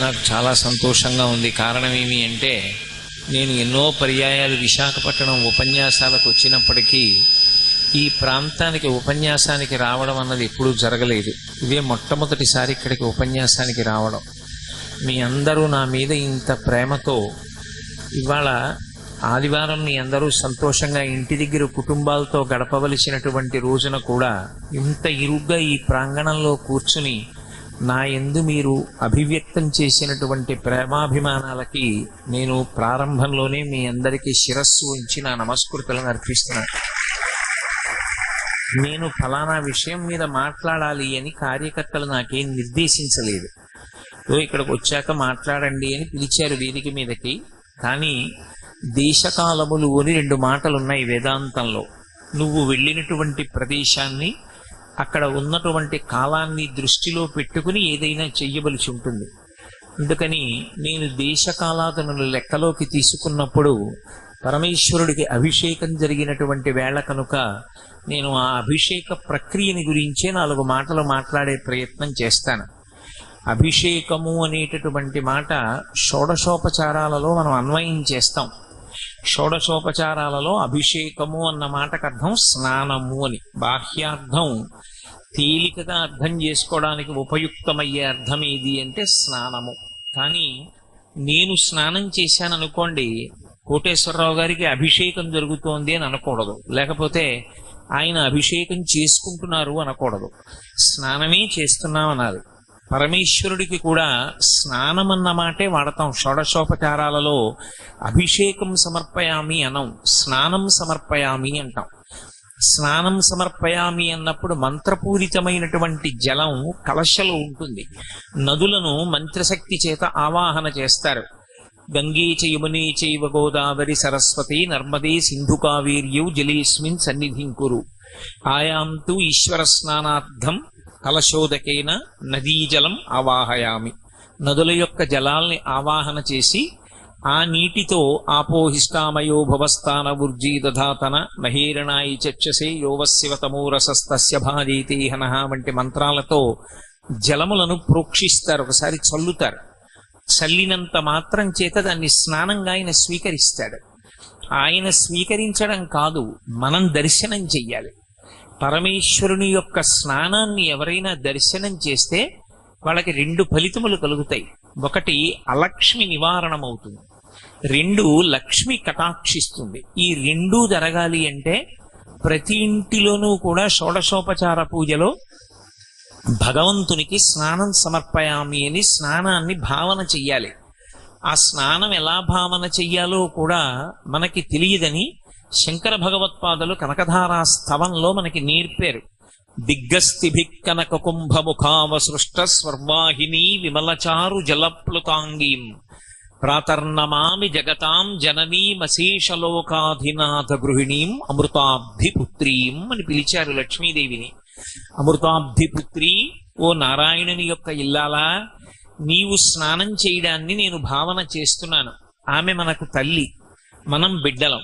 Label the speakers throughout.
Speaker 1: నాకు చాలా సంతోషంగా ఉంది. కారణం ఏమి అంటే, నేను ఎన్నో పర్యాయాలు విశాఖపట్నం ఉపన్యాసాలకు వచ్చినప్పటికీ ఈ ప్రాంతానికి ఉపన్యాసానికి రావడం అన్నది ఎప్పుడూ జరగలేదు. ఇదే మొట్టమొదటిసారి ఇక్కడికి ఉపన్యాసానికి రావడం. మీ అందరూ నా మీద ఇంత ప్రేమతో ఇవాళ ఆదివారం మీ అందరూ సంతోషంగా ఇంటి దగ్గర కుటుంబాలతో గడపవలసినటువంటి రోజున కూడా ఇంత ఇరుగ్గా ఈ ప్రాంగణంలో కూర్చుని నా యందు మీరు అభివ్యక్తం చేసినటువంటి ప్రేమాభిమానాలకి నేను ప్రారంభంలోనే మీ అందరికీ శిరస్సు ఉంచి నా నమస్కృతులను అర్పిస్తున్నాను. నేను ఫలానా విషయం మీద మాట్లాడాలి అని కార్యకర్తలు నాకేం నిర్దేశించలేదు. ఇక్కడికి వచ్చాక మాట్లాడండి అని పిలిచారు వేదిక మీదకి. కానీ దేశకాలములు అని 2 మాటలు ఉన్నాయి వేదాంతంలో. నువ్వు వెళ్ళినటువంటి ప్రదేశాన్ని, అక్కడ ఉన్నటువంటి కాలాన్ని దృష్టిలో పెట్టుకుని ఏదైనా చెయ్యవలసి ఉంటుంది. అందుకని నేను దేశకాలాదులను లెక్కలోకి తీసుకున్నప్పుడు పరమేశ్వరుడికి అభిషేకం జరిగినటువంటి వేళ కనుక నేను ఆ అభిషేక ప్రక్రియని గురించే 4 మాటలు మాట్లాడే ప్రయత్నం చేస్తాను. అభిషేకము అనేటటువంటి మాట షోడశోపచారాలలో మనం అన్వయం చేస్తాం. షోడశోపచారాలలో అభిషేకము అన్న మాటకు అర్థం స్నానము అని. బాహ్యార్థం తేలికగా అర్థం చేసుకోవడానికి ఉపయుక్తమయ్యే అర్థం ఏది అంటే స్నానము. కానీ నేను స్నానం చేశాను అనుకోండి, కోటేశ్వరరావు గారికి అభిషేకం జరుగుతోంది అని అనకూడదు, లేకపోతే ఆయన అభిషేకం చేసుకుంటున్నారు అనకూడదు. స్నానమే చేస్తున్నాం అనాలి. పరమేశ్వరుడికి కూడా స్నానం అన్న మాటే వాడతాం. షోడశోపచారాలలో అభిషేకం సమర్పయామి అనం, స్నానం సమర్పయామి అంటాం. స్నానం సమర్పయామి అన్నప్పుడు మంత్రపూరితమైనటువంటి జలం కలశలో ఉంటుంది. నదులను మంత్రశక్తి చేత ఆవాహన చేస్తారు. గంగే చ యమునే చైవ గోదావరి సరస్వతి నర్మదే సింధు కావేర్యౌ జలేస్మిన్ సన్నిధిం కురు. ఆయాం తు ఈశ్వర స్నానార్థం కలశోదకేన నదీజలం ఆవాహయామి. నదుల యొక్క జలాల్ని ఆవాహన చేసి ఆ నీటితో ఆపోహిష్టామయో భవస్థాన ఊర్జీ దధాతన మహేరణాయి చక్షసే యోవశివతమోరసస్తస్య భాజైతే హనః వంటి మంత్రాలతో జలములను ప్రోక్షిస్తారు, ఒకసారి చల్లుతారు. చల్లినంత మాత్రం చేత దాన్ని స్నానంగా ఆయన స్వీకరిస్తాడు. ఆయన స్వీకరించడం కాదు, మనం దర్శనం చెయ్యాలి. పరమేశ్వరుని యొక్క స్నానాన్ని ఎవరైనా దర్శనం చేస్తే వాళ్ళకి 2 ఫలితములు కలుగుతాయి. 1 అలక్ష్మి నివారణమవుతుంది, 2 లక్ష్మి కటాక్షిస్తుంది. ఈ 2 జరగాలి అంటే ప్రతి ఇంటిలోనూ కూడా షోడశోపచార పూజలో భగవంతునికి స్నానం సమర్పయామి అని స్నానాన్ని భావన చెయ్యాలి. ఆ స్నానం ఎలా భావన చెయ్యాలో కూడా మనకి తెలియదని శంకర భగవత్పాదులు కనకధారా స్తవంలో మనకి నేర్పారు. దిగ్గస్థిభిక్ కనక కుంభముఖావసృష్ట స్వర్వాహిని విమలచారు జలప్లుతాంగీం ప్రాతర్నమామి జగతాం జననీమశేషలోకాధినాథ గృహిణీం అమృతాబ్ధిపుత్రీం అని పిలిచారు లక్ష్మీదేవిని. అమృతాబ్ధిపుత్రి, ఓ నారాయణుని యొక్క ఇల్లాలా, నీవు స్నానం చేయడాన్ని నేను భావన చేస్తున్నాను. ఆమె మనకు తల్లి, మనం బిడ్డలం.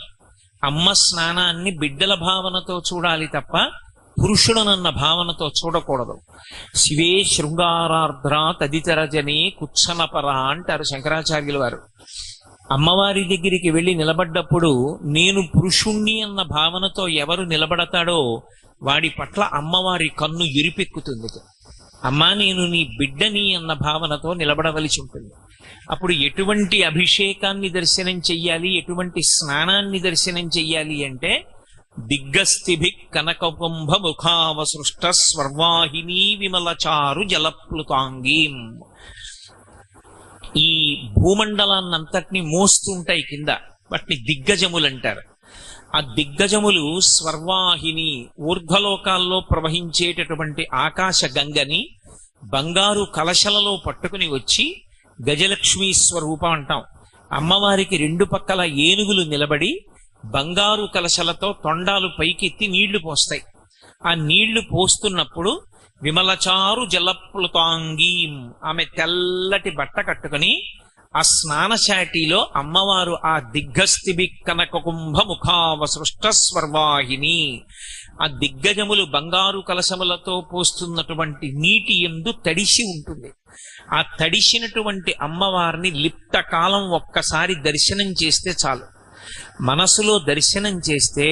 Speaker 1: అమ్మ స్నానాన్ని బిడ్డల భావనతో చూడాలి తప్ప పురుషుడనన్న భావనతో చూడకూడదు. శివే శృంగారార్ధ్ర తదితరజనే కుత్సనపర అంటారు శంకరాచార్యుల వారు. అమ్మవారి దగ్గరికి వెళ్ళి నిలబడ్డప్పుడు నేను పురుషుణ్ణి అన్న భావనతో ఎవరు నిలబడతాడో వాడి పట్ల అమ్మవారి కన్ను ఎరిపెక్కుతుంది. అమ్మా, నేను నీ బిడ్డని అన్న భావనతో నిలబడవలసి ఉంటుంది. అప్పుడు ఎటువంటి అభిషేకాన్ని దర్శనం చెయ్యాలి, ఎటువంటి స్నానాన్ని దర్శనం చెయ్యాలి అంటే దిగ్గస్థిభిక్ కనకకుంభ ముఖావసృష్ట స్వర్వాహిని విమలచారు జలప్లుతాంగీం. ఈ భూమండలాన్నంతటినీ మోస్తుంటాయి కింద, వాటిని దిగ్గజములు అంటారు. ఆ దిగ్గజములు స్వర్వాహిని, ఊర్ధ్వలోకాల్లో ప్రవహించేటటువంటి ఆకాశ గంగని బంగారు కలశలలో పట్టుకుని వచ్చి గజలక్ష్మీ స్వరూపం అంటాం. అమ్మవారికి 2 పక్కల ఏనుగులు నిలబడి బంగారు కలశలతో తొండాలు పైకెత్తి నీళ్లు పోస్తాయి. ఆ నీళ్లు పోస్తున్నప్పుడు విమలచారు జలప్లుతాంగీం, ఆమె తెల్లటి బట్ట కట్టుకుని ఆ స్నానశాటిలో అమ్మవారు ఆ దిగ్గస్థిబి కనక కుంభ ముఖావసృష్ట స్వర్వాహిని, ఆ దిగ్గజములు బంగారు కలశములతో పోస్తున్నటువంటి నీటి యందు తడిసి ఉంటుంది. ఆ తడిసినటువంటి అమ్మవారిని లిప్త కాలం ఒక్కసారి దర్శనం చేస్తే చాలు. మనసులో దర్శనం చేస్తే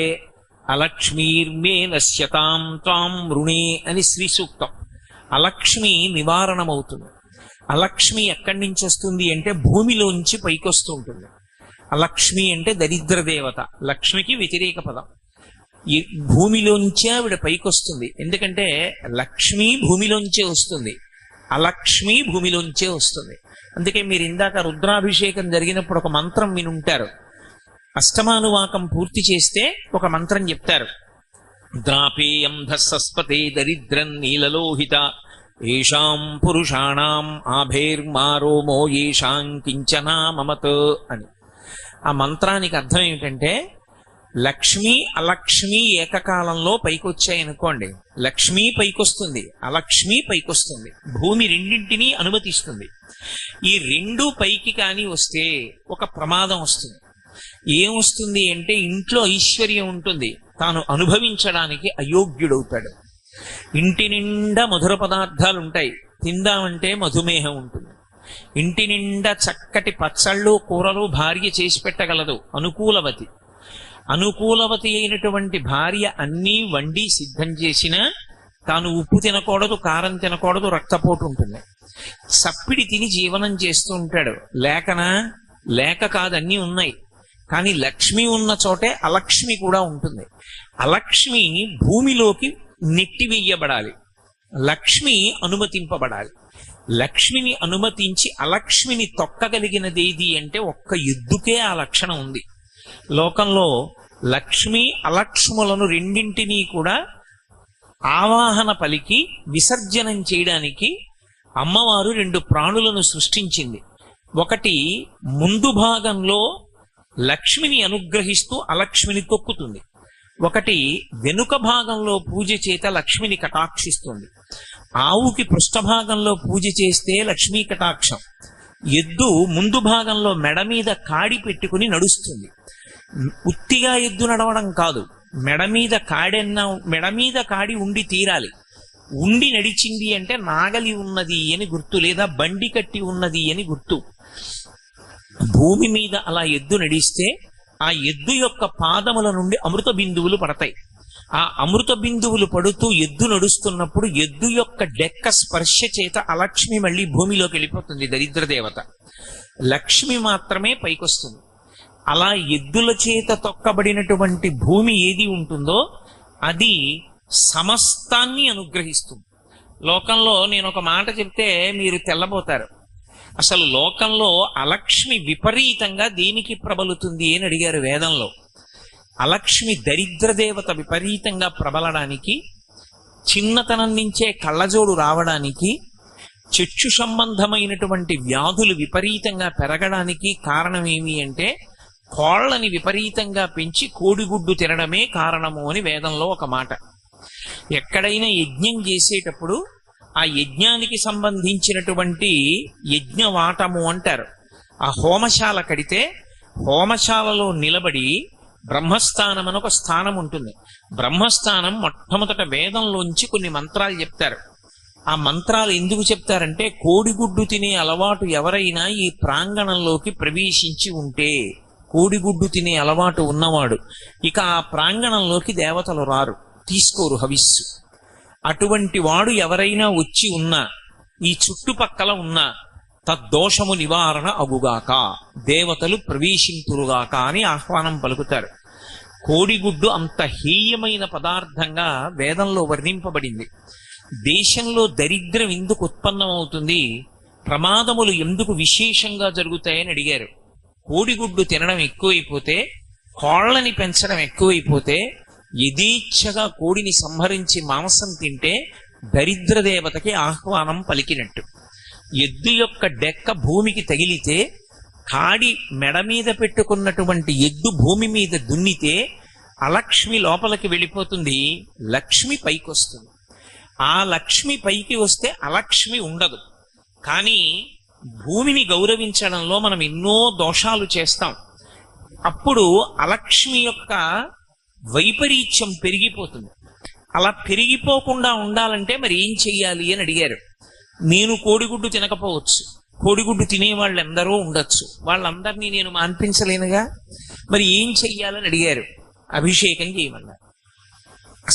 Speaker 1: అలక్ష్మీర్మే నశ్యతాం త్వాం రుణే అని శ్రీ సూక్తం. అలక్ష్మి నివారణమవుతుంది. అలక్ష్మి ఎక్కడి నుంచి వస్తుంది అంటే భూమిలోంచి పైకొస్తూ ఉంటుంది. అలక్ష్మి అంటే దరిద్ర దేవత, లక్ష్మికి వ్యతిరేక పదం. ఈ భూమిలోంచే ఆవిడ పైకొస్తుంది. ఎందుకంటే లక్ష్మి భూమిలోంచే వస్తుంది, అలక్ష్మి భూమిలోంచే వస్తుంది. అందుకే మీరు ఇందాక రుద్రాభిషేకం జరిగినప్పుడు ఒక మంత్రం వినుంటారు. అష్టమానువాకం పూర్తి చేస్తే ఒక మంత్రం చెప్తారు. ద్రాపేయం ధస్సస్పతే దరిద్రం నీలలోహిత ఏషాం పురుషాణం ఆభేర్మారోమో ఏషాం కించనా మమత్ అని. ఆ మంత్రానికి అర్థం ఏమిటంటే లక్ష్మి అలక్ష్మి ఏకకాలంలో పైకొచ్చాయనుకోండి, లక్ష్మి పైకొస్తుంది, అలక్ష్మి పైకొస్తుంది. భూమి రెండింటినీ అనుమతిస్తుంది. ఈ రెండు పైకి కానీ వస్తే ఒక ప్రమాదం వస్తుంది. ఏం వస్తుంది అంటే ఇంట్లో ఐశ్వర్యం ఉంటుంది, తాను అనుభవించడానికి అయోగ్యుడవుతాడు. ఇంటి నిండా మధుర పదార్థాలు ఉంటాయి, తిందామంటే మధుమేహం ఉంటుంది. ఇంటి నిండా చక్కటి పచ్చళ్ళు కూరలు భార్య చేసి పెట్టగలదు, అనుకూలవతి. అనుకూలవతి అయినటువంటి భార్య అన్నీ వండి సిద్ధం చేసినా తాను ఉప్పు తినకూడదు, కారం తినకూడదు, రక్తపోటు ఉంటుంది. సప్పిడి తిని జీవనం చేస్తూ ఉంటాడు. లేక కాదన్నీ ఉన్నాయి, కానీ లక్ష్మి ఉన్న చోటే అలక్ష్మి కూడా ఉంటుంది. అలక్ష్మి భూమిలోకి నెట్టివేయబడాలి, లక్ష్మి అనుమతింపబడాలి. లక్ష్మిని అనుమతించి అలక్ష్మిని తొక్కగలిగినదేది అంటే ఒక్క ఎద్దుకే ఆ లక్షణం ఉంది. లోకంలో లక్ష్మి అలక్ష్ములను రెండింటినీ కూడా ఆవాహన పలికి విసర్జనం చేయడానికి అమ్మవారు రెండు ప్రాణులను సృష్టించింది. ఒకటి ముందు భాగంలో లక్ష్మిని అనుగ్రహిస్తూ అలక్ష్మిని తొక్కుతుంది, ఒకటి వెనుక భాగంలో పూజ చేత లక్ష్మిని కటాక్షిస్తుంది. ఆవుకి పృష్ఠభాగంలో పూజ చేస్తే లక్ష్మీ కటాక్షం. ఎద్దు ముందు భాగంలో మెడ మీద కాడి పెట్టుకుని నడుస్తుంది. ఉత్తిగా ఎద్దు నడవడం కాదు, మెడ మీద కాడి ఉండి తీరాలి. ఉండి నడిచింది అంటే నాగలి ఉన్నది అని గుర్తు, లేదా బండి కట్టి ఉన్నది అని గుర్తు. భూమి మీద అలా ఎద్దు నడిస్తే ఆ ఎద్దు యొక్క పాదముల నుండి అమృత బిందువులు పడతాయి. ఆ అమృత బిందువులు పడుతూ ఎద్దు నడుస్తున్నప్పుడు ఎద్దు యొక్క డెక్క స్పర్శ చేత అలక్ష్మి మళ్ళీ భూమిలోకి వెళ్ళిపోతుంది, దరిద్ర దేవత. లక్ష్మి మాత్రమే పైకొస్తుంది. అలా ఎద్దుల చేత తొక్కబడినటువంటి భూమి ఏది ఉంటుందో అది సమస్తాన్ని అనుగ్రహిస్తుంది. లోకంలో నేను ఒక మాట చెప్తే మీరు తెల్లబోతారు. అసలు లోకంలో అలక్ష్మి విపరీతంగా దేనికి ప్రబలుతుంది అని అడిగారు వేదంలో. అలక్ష్మి దరిద్ర దేవత విపరీతంగా ప్రబలడానికి, చిన్నతనం నుంచే కళ్ళజోడు రావడానికి, చక్షు సంబంధమైనటువంటి వ్యాధులు విపరీతంగా పెరగడానికి కారణం ఏమి అంటే కోళ్ళని విపరీతంగా పెంచి కోడిగుడ్డు తినడమే కారణము అని వేదంలో ఒక మాట. ఎక్కడైనా యజ్ఞం చేసేటప్పుడు ఆ యజ్ఞానికి సంబంధించినటువంటి యజ్ఞవాటము అంటారు. ఆ హోమశాల కడితే హోమశాలలో నిలబడి బ్రహ్మస్థానం అని ఒక స్థానం ఉంటుంది. బ్రహ్మస్థానం మొట్టమొదట వేదంలోంచి కొన్ని మంత్రాలు చెప్తారు. ఆ మంత్రాలు ఎందుకు చెప్తారంటే కోడిగుడ్డు తినే అలవాటు ఎవరైనా ఈ ప్రాంగణంలోకి ప్రవేశించి ఉంటే, కోడిగుడ్డు తినే అలవాటు ఉన్నవాడు ఇక ఆ ప్రాంగణంలోకి దేవతలు రారు, తీసుకోరు హవిస్సు. అటువంటి వాడు ఎవరైనా వచ్చి ఉన్నా, ఈ చుట్టుపక్కల ఉన్నా తద్దోషము నివారణ అగుగాక, దేవతలు ప్రవేశింతురుగాక అని ఆహ్వానం పలుకుతారు. కోడిగుడ్డు అంత హేయమైన పదార్థంగా వేదంలో వర్ణింపబడింది. దేశంలో దరిద్రం ఎందుకు ఉత్పన్నమవుతుంది, ప్రమాదములు ఎందుకు విశేషంగా జరుగుతాయని అడిగారు. కోడిగుడ్డు తినడం ఎక్కువైపోతే, కోళ్ళని పెంచడం ఎక్కువైపోతే, యథేచ్ఛగా కోడిని సంహరించి మాంసం తింటే దరిద్ర దేవతకి ఆహ్వానం పలికినట్టు. ఎద్దు యొక్క డెక్క భూమికి తగిలితే, కాడి మెడ మీద పెట్టుకున్నటువంటి ఎద్దు భూమి మీద దున్నితే అలక్ష్మి లోపలికి వెళ్ళిపోతుంది, లక్ష్మి పైకి వస్తుంది. ఆ లక్ష్మి పైకి వస్తే అలక్ష్మి ఉండదు. కానీ భూమిని గౌరవించడంలో మనం ఎన్నో దోషాలు చేస్తాం. అప్పుడు అలక్ష్మి యొక్క వైపరీత్యం పెరిగిపోతుంది. అలా పెరిగిపోకుండా ఉండాలంటే మరి ఏం చెయ్యాలి అని అడిగారు. నేను కోడిగుడ్డు తినకపోవచ్చు, కోడిగుడ్డు తినేవాళ్ళు ఎందరో ఉండొచ్చు, వాళ్ళందరినీ నేను మాన్పించలేనుగా, మరి ఏం చెయ్యాలని అడిగారు. అభిషేకం చేయమన్నారు.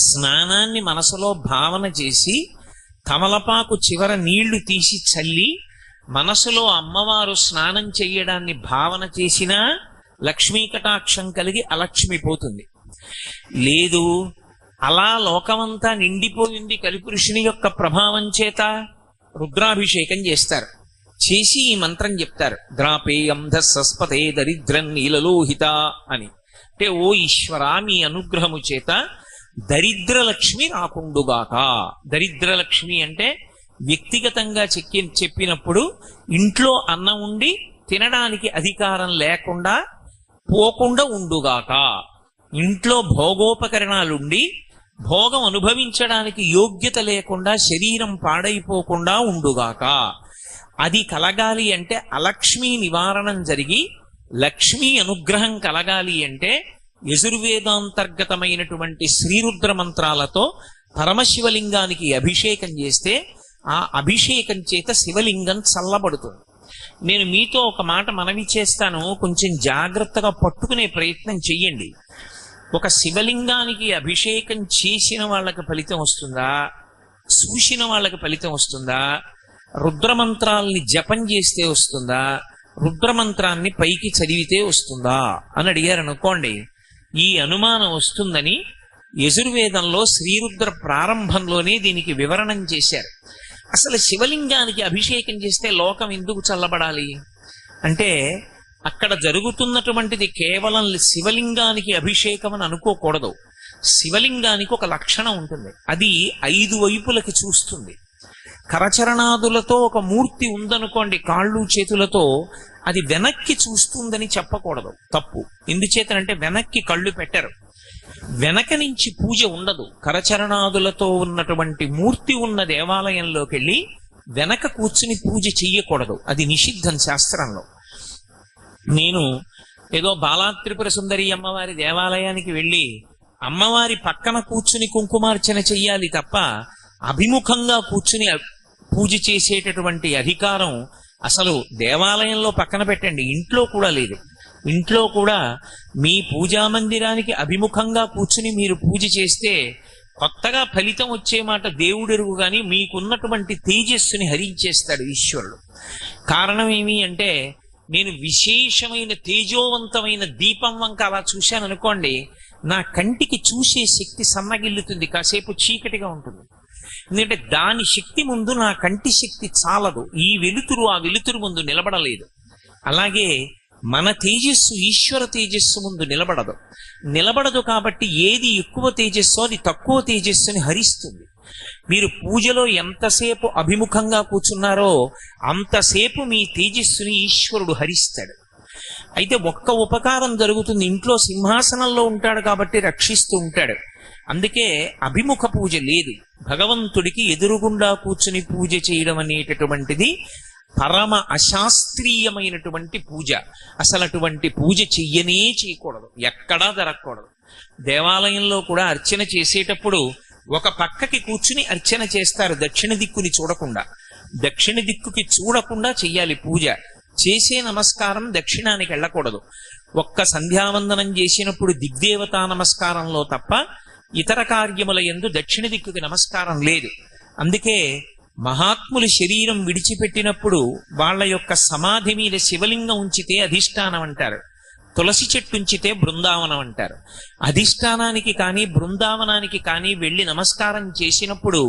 Speaker 1: స్నానాన్ని మనసులో భావన చేసి తమలపాకు చివర నీళ్లు తీసి చల్లి మనసులో అమ్మవారు స్నానం చెయ్యడాన్ని భావన చేసినా లక్ష్మీ కటాక్షం కలిగి అలక్ష్మి పోతుంది. లేదు, అలా లోకమంతా నిండిపోయింది కలిపురుషుని యొక్క ప్రభావం చేత రుద్రాభిషేకం చేస్తారు. చేసి ఈ మంత్రం చెప్తారు, ద్రాపేయం ధస్సస్పతే దరిద్రం నీలలోహిత అని. అంటే ఓ ఈశ్వరా, మీ అనుగ్రహము చేత దరిద్రలక్ష్మి రాకుండుగాక. దరిద్రలక్ష్మి అంటే వ్యక్తిగతంగా చెప్పినప్పుడు ఇంట్లో అన్నం ఉండి తినడానికి అధికారం లేకుండా పోకుండా ఉండుగాక. ఇంట్లో భోగోపకరణాలుండి భోగం అనుభవించడానికి యోగ్యత లేకుండా శరీరం పాడైపోకుండా ఉండుగాక. అది కలగాలి అంటే అలక్ష్మీ నివారణం జరిగి లక్ష్మీ అనుగ్రహం కలగాలి అంటే యజుర్వేదాంతర్గతమైనటువంటి శ్రీరుద్ర మంత్రాలతో పరమశివలింగానికి అభిషేకం చేస్తే ఆ అభిషేకం చేత శివలింగం చల్లబడుతుంది. నేను మీతో ఒక మాట మనవి చేస్తాను, కొంచెం జాగ్రత్తగా పట్టుకునే ప్రయత్నం చెయ్యండి. ఒక శివలింగానికి అభిషేకం చేసిన వాళ్ళకి ఫలితం వస్తుందా, చూసిన వాళ్ళకి ఫలితం వస్తుందా, రుద్రమంత్రాల్ని జపం చేస్తే వస్తుందా, రుద్రమంత్రాన్ని పైకి చదివితే వస్తుందా అని అడిగారు అనుకోండి. ఈ అనుమానం వస్తుందని యజుర్వేదంలో శ్రీరుద్ర ప్రారంభంలోనే దీనికి వివరణం చేశారు. అసలు శివలింగానికి అభిషేకం చేస్తే లోకం ఎందుకు చల్లబడాలి అంటే, అక్కడ జరుగుతున్నటువంటిది కేవలం శివలింగానికి అభిషేకం అని అనుకోకూడదు. శివలింగానికి ఒక లక్షణం ఉంటుంది, అది 5 వైపులకి చూస్తుంది. కరచరణాదులతో ఒక మూర్తి ఉందనుకోండి, కాళ్ళు చేతులతో, అది వెనక్కి చూస్తుందని చెప్పకూడదు, తప్పు. ఎందుచేతనంటే వెనక్కి కళ్ళు పెట్టరు, వెనక నుంచి పూజ ఉండదు. కరచరణాదులతో ఉన్నటువంటి మూర్తి ఉన్న దేవాలయంలోకి వెళ్ళి వెనక కూర్చుని పూజ చెయ్యకూడదు, అది నిషిద్ధం శాస్త్రంలో. నేను ఏదో బాలా త్రిపుర సుందరి అమ్మవారి దేవాలయానికి వెళ్ళి అమ్మవారి పక్కన కూర్చుని కుంకుమార్చన చెయ్యాలి తప్ప అభిముఖంగా కూర్చుని పూజ చేసేటటువంటి అధికారం అసలు దేవాలయంలో పక్కన పెట్టండి, ఇంట్లో కూడా లేదు. ఇంట్లో కూడా మీ పూజా మందిరానికి అభిముఖంగా కూర్చుని మీరు పూజ చేస్తే కొత్తగా ఫలితం వచ్చే మాట దేవుడెరుగు, కానీ మీకున్నటువంటి తేజస్సుని హరించేస్తాడు ఈశ్వరుడు. కారణం ఏమి అంటే, నేను విశేషమైన తేజోవంతమైన దీపం వంక అలా చూశాను అనుకోండి, నా కంటికి చూసే శక్తి సన్నగిల్లుతుంది, కాసేపు చీకటిగా ఉంటుంది. ఎందుకంటే దాని శక్తి ముందు నా కంటి శక్తి చాలదు, ఈ వెలుతురు ఆ వెలుతురు ముందు నిలబడలేదు. అలాగే మన తేజస్సు ఈశ్వర తేజస్సు ముందు నిలబడదు. కాబట్టి ఏది ఎక్కువ తేజస్సు అది తక్కువ తేజస్సుని హరిస్తుంది. మీరు పూజలో ఎంతసేపు అభిముఖంగా కూర్చున్నారో అంతసేపు మీ తేజస్సుని ఈశ్వరుడు హరిస్తాడు. అయితే ఒక్క ఉపకారం జరుగుతుంది, ఇంట్లో సింహాసనంలో ఉంటాడు కాబట్టి రక్షిస్తూ ఉంటాడు. అందుకే అభిముఖ పూజ లేదు. భగవంతుడికి ఎదురుగుండా కూర్చుని పూజ చేయడం అనేటటువంటిది పరమ అశాస్త్రీయమైనటువంటి పూజ. అసలు అటువంటి పూజ చేయకూడదు, ఎక్కడా జరగకూడదు. దేవాలయంలో కూడా అర్చన చేసేటప్పుడు ఒక పక్కకి కూర్చుని అర్చన చేస్తారు, దక్షిణ దిక్కుని చూడకుండా. దక్షిణ దిక్కుకి చూడకుండా చెయ్యాలి పూజ. చేసే నమస్కారం దక్షిణానికి వెళ్ళకూడదు. ఒక్క సంధ్యావందనం చేసినప్పుడు దిగ్దేవతా నమస్కారంలో తప్ప ఇతర కార్యముల యందు దక్షిణ దిక్కుకి నమస్కారం లేదు. అందుకే మహాత్ములు శరీరం విడిచిపెట్టినప్పుడు వాళ్ళ యొక్క సమాధి మీద శివలింగం ఉంచితే అధిష్టానం అంటారు, తులసి చెట్టు ఉంచితే బృందావనం అంటారు. అధిష్టానానికి కానీ బృందావనానికి కానీ వెళ్ళి నమస్కారం చేసినప్పుడు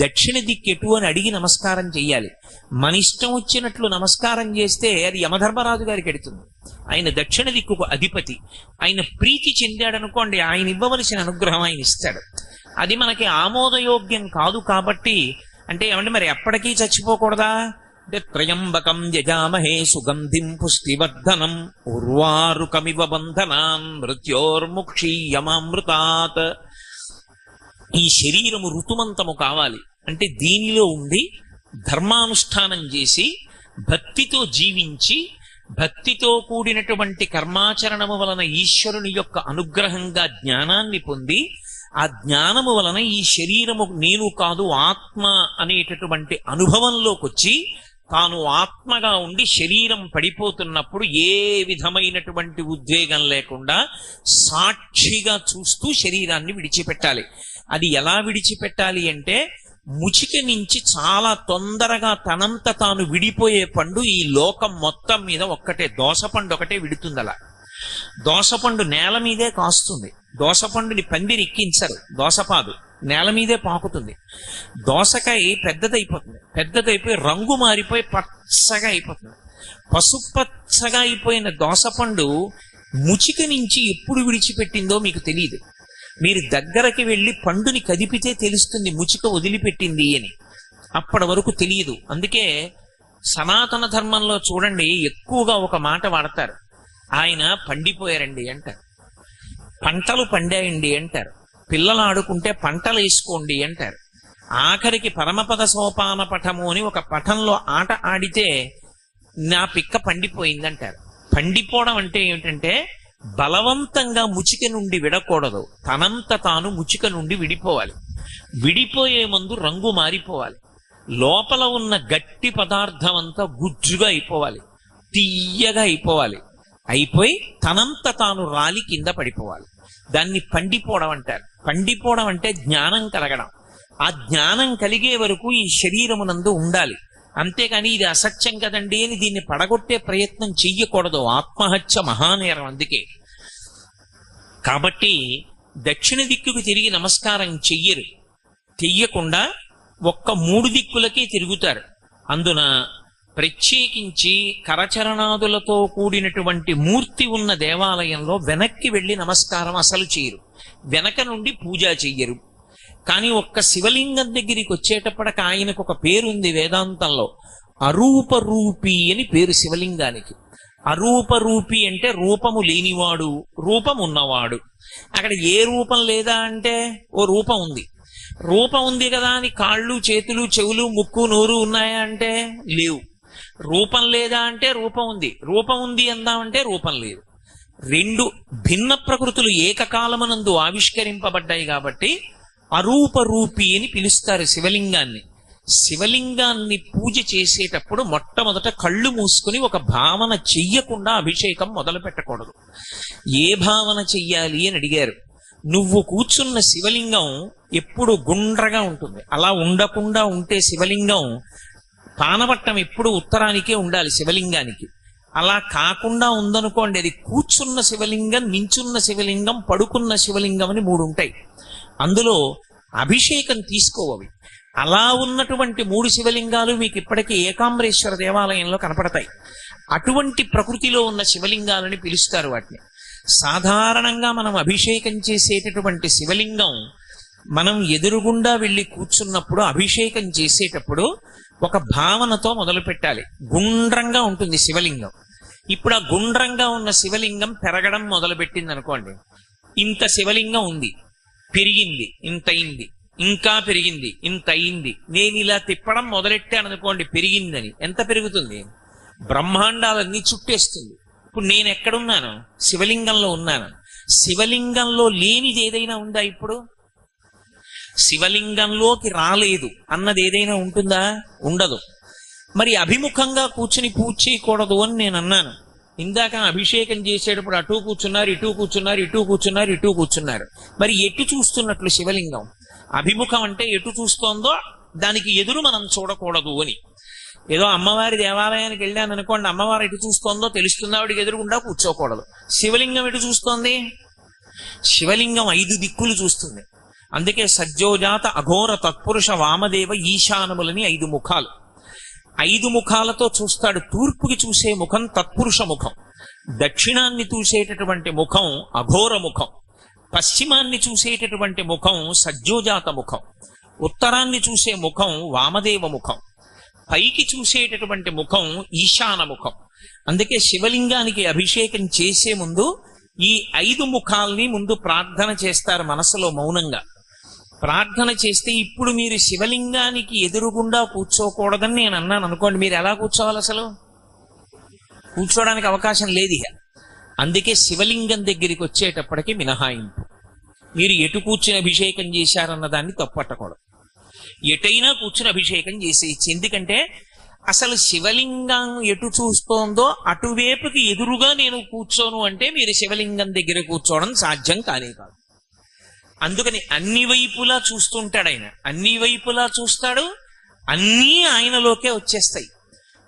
Speaker 1: దక్షిణ దిక్కెటు అని అడిగి నమస్కారం చెయ్యాలి. మన ఇష్టం వచ్చినట్లు నమస్కారం చేస్తే అది యమధర్మరాజు గారికి ఎడుతుంది. ఆయన దక్షిణ దిక్కుకు అధిపతి. ఆయన ప్రీతి చెందాడనుకోండి, ఆయన ఇవ్వవలసిన అనుగ్రహం ఆయన ఇస్తాడు. అది మనకి ఆమోదయోగ్యం కాదు. కాబట్టి అంటే ఏమంటే మరి ఎప్పటికీ చచ్చిపోకూడదా అంటే, త్రయంబకం యజామహే సుగంధిం పుష్టివర్ధనం ఉర్వారుకమివ బంధనాన్ మృత్యోర్ముక్షీయమామృతాత్. ఈ శరీరము ఋతుమంతము కావాలి అంటే దీనిలో ఉండి ధర్మానుష్ఠానం చేసి భక్తితో జీవించి భక్తితో కూడినటువంటి కర్మాచరణము వలన ఈశ్వరుని యొక్క అనుగ్రహంగా జ్ఞానాన్ని పొంది ఆ జ్ఞానము వలన ఈ శరీరము నేను కాదు ఆత్మ అనేటటువంటి అనుభవంలోకి వచ్చి తాను ఆత్మగా ఉండి శరీరం పడిపోతున్నప్పుడు ఏ విధమైనటువంటి ఉద్వేగం లేకుండా సాక్షిగా చూస్తూ శరీరాన్ని విడిచిపెట్టాలి. అది ఎలా విడిచిపెట్టాలి అంటే ముచిక నుంచి చాలా తొందరగా తనంత తాను విడిపోయే పండు ఈ లోకం మొత్తం మీద ఒక్కటే, దోసపండు ఒకటే విడుతుంది. అలా దోసపండు నేల మీదే కాస్తుంది. దోసపండుని పందిరి ఎక్కించరు, దోసపాదు నేల మీదే పాకుతుంది. దోసకాయ పెద్దదైపోయి రంగు మారిపోయి పచ్చగా అయిపోతుంది. పసుపచ్చగా అయిపోయిన దోసపండు ముచిక నుంచి ఎప్పుడు విడిచిపెట్టిందో మీకు తెలియదు. మీరు దగ్గరకి వెళ్ళి పండుని కదిపితే తెలుస్తుంది ముచిక వదిలిపెట్టింది అని. అప్పటి వరకు తెలియదు. అందుకే సనాతన ధర్మంలో చూడండి, ఎక్కువగా ఒక మాట వాడతారు, ఆయన పండిపోయారండి అంటారు, పంటలు పండాయండి అంటారు, పిల్లలు ఆడుకుంటే పంటలు వేసుకోండి అంటారు. ఆఖరికి పరమపద సోపాన పఠము అని ఒక పఠంలో ఆట ఆడితే నా పిక్క పండిపోయిందంటారు. పండిపోవడం అంటే ఏమిటంటే బలవంతంగా ముచిక నుండి విడకూడదు, తనంత తాను ముచిక నుండి విడిపోవాలి. విడిపోయే ముందు రంగు మారిపోవాలి, లోపల ఉన్న గట్టి పదార్థం అంతా గుజ్జుగా అయిపోవాలి, తీయగా అయిపోవాలి. అయిపోయి తనంత తాను రాలి కింద పడిపోవాలి. దాన్ని పండిపోవడం అంటారు. పండిపోవడం అంటే జ్ఞానం కలగడం. ఆ జ్ఞానం కలిగే వరకు ఈ శరీరమునందు ఉండాలి. అంతేకాని ఇది అసత్యం కదండి అని దీన్ని పడగొట్టే ప్రయత్నం చెయ్యకూడదు. ఆత్మహత్య మహానేరం. అందుకే కాబట్టి దక్షిణ దిక్కుకు తిరిగి నమస్కారం చెయ్యకుండా ఒక్క 3 దిక్కులకే తిరుగుతారు. అందున ప్రత్యేకించి కరచరణాదులతో కూడినటువంటి మూర్తి ఉన్న దేవాలయంలో వెనక్కి వెళ్ళి నమస్కారం అసలు చేయరు, వెనక నుండి పూజ చెయ్యరు. కానీ ఒక్క శివలింగం దగ్గరికి వచ్చేటప్పటికి ఆయనకు ఒక పేరుంది వేదాంతంలో, అరూపరూపి అని పేరు శివలింగానికి. అరూపరూపి అంటే రూపము లేనివాడు, రూపం ఉన్నవాడు. అక్కడ ఏ రూపం లేదా అంటే ఓ రూపం ఉంది. రూపం ఉంది కదా అని కాళ్ళు చేతులు చెవులు ముక్కు నోరు ఉన్నాయా అంటే లేవు. రూపం లేదా అంటే రూపం ఉంది. రూపం ఉంది అందామంటే రూపం లేదు. 2 భిన్న ప్రకృతులు ఏకకాలమునందు ఆవిష్కరింపబడ్డాయి కాబట్టి అరూపరూపి అని పిలుస్తారు శివలింగాన్ని. శివలింగాన్ని పూజ చేసేటప్పుడు మొట్టమొదట కళ్ళు మూసుకుని ఒక భావన చెయ్యకుండా అభిషేకం మొదలు పెట్టకూడదు. ఏ భావన చెయ్యాలి అని అడిగారు. నువ్వు కూర్చున్న శివలింగం ఎప్పుడు గుండ్రగా ఉంటుంది. అలా ఉండకుండా ఉంటే శివలింగం పానవట్టం ఎప్పుడు ఉత్తరానికే ఉండాలి శివలింగానికి. అలా కాకుండా ఉందనుకోండి, అది కూర్చున్న శివలింగం, నించున్న శివలింగం, పడుకున్న శివలింగం అని 3 ఉంటాయి. అందులో అభిషేకం తీసుకోవవి. అలా ఉన్నటువంటి 3 శివలింగాలు మీకు ఇప్పటికీ ఏకాంబరేశ్వర దేవాలయంలో కనపడతాయి. అటువంటి ప్రకృతిలో ఉన్న శివలింగాలని పిలుస్తారు వాటిని. సాధారణంగా మనం అభిషేకం చేసేటటువంటి శివలింగం మనం ఎదురుగుండా వెళ్ళి కూర్చున్నప్పుడు అభిషేకం చేసేటప్పుడు ఒక భావనతో మొదలు పెట్టాలి. గుండ్రంగా ఉంటుంది శివలింగం. ఇప్పుడు ఆ గుండ్రంగా ఉన్న శివలింగం పెరగడం మొదలుపెట్టింది అనుకోండి. ఇంత శివలింగం ఉంది, పెరిగింది, ఇంత అయింది, ఇంకా పెరిగింది, ఇంత అయింది. నేను ఇలా తిప్పడం మొదలెట్టాను అనుకోండి, పెరిగిందని. ఎంత పెరుగుతుంది? బ్రహ్మాండాలన్నీ చుట్టేస్తుంది. ఇప్పుడు నేను ఎక్కడున్నాను? శివలింగంలో ఉన్నాను. శివలింగంలో లేనిది ఏదైనా ఉందా? ఇప్పుడు శివలింగంలోకి రాలేదు అన్నది ఏదైనా ఉంటుందా? ఉండదు. మరి అభిముఖంగా కూర్చుని పూజ చేయకూడదు అని నేను అన్నాను. ఇందాక అభిషేకం చేసేటప్పుడు అటు కూర్చున్నారు, ఇటు కూర్చున్నారు, ఇటు కూర్చున్నారు, ఇటు కూర్చున్నారు. మరి ఎటు చూస్తున్నట్లు శివలింగం? అభిముఖం అంటే ఎటు చూస్తోందో దానికి ఎదురు మనం చూడకూడదు అని. ఏదో అమ్మవారి దేవాలయానికి వెళ్ళాను అనుకోండి, అమ్మవారు ఎటు చూస్తోందో తెలుస్తుంది, ఆవిడికి ఎదురుగుండా కూర్చోకూడదు. శివలింగం ఎటు చూస్తోంది? శివలింగం 5 దిక్కులు చూస్తుంది. అందుకే సజ్జోజాత అఘోర తత్పురుష వామదేవ ఈశానములని 5 ముఖాలు. 5 ముఖాలతో చూస్తాడు. తూర్పుకి చూసే ముఖం తత్పురుష ముఖం, దక్షిణాన్ని చూసేటటువంటి ముఖం అఘోర ముఖం, పశ్చిమాన్ని చూసేటటువంటి ముఖం సజ్జోజాత ముఖం, ఉత్తరాన్ని చూసే ముఖం వామదేవ ముఖం, పైకి చూసేటటువంటి ముఖం ఈశాన ముఖం. అందుకే శివలింగానికి అభిషేకం చేసే ముందు ఈ 5 ముఖాల్ని ముందు ప్రార్థన చేస్తారు మనసులో మౌనంగా. ప్రార్థన చేస్తే ఇప్పుడు మీరు శివలింగానికి ఎదురుగుండా కూర్చోకూడదని నేను అన్నాను అనుకోండి, మీరు ఎలా కూర్చోవాలి? అసలు కూర్చోడానికి అవకాశం లేదు ఇక. అందుకే శివలింగం దగ్గరికి వచ్చేటప్పటికి మినహాయింపు. మీరు ఎటు కూర్చుని అభిషేకం చేశారన్న దాన్ని తప్పట్టకూడదు. ఎటైనా కూర్చుని అభిషేకం చేసేయచ్చు. ఎందుకంటే అసలు శివలింగం ఎటు చూస్తోందో అటువైపుకి ఎదురుగా నేను కూర్చోను అంటే మీరు శివలింగం దగ్గర కూర్చోవడం సాధ్యం కానే కాదు. అందుకని అన్ని వైపులా చూస్తుంటాడు ఆయన, అన్ని వైపులా చూస్తాడు, అన్నీ ఆయనలోకే వచ్చేస్తాయి.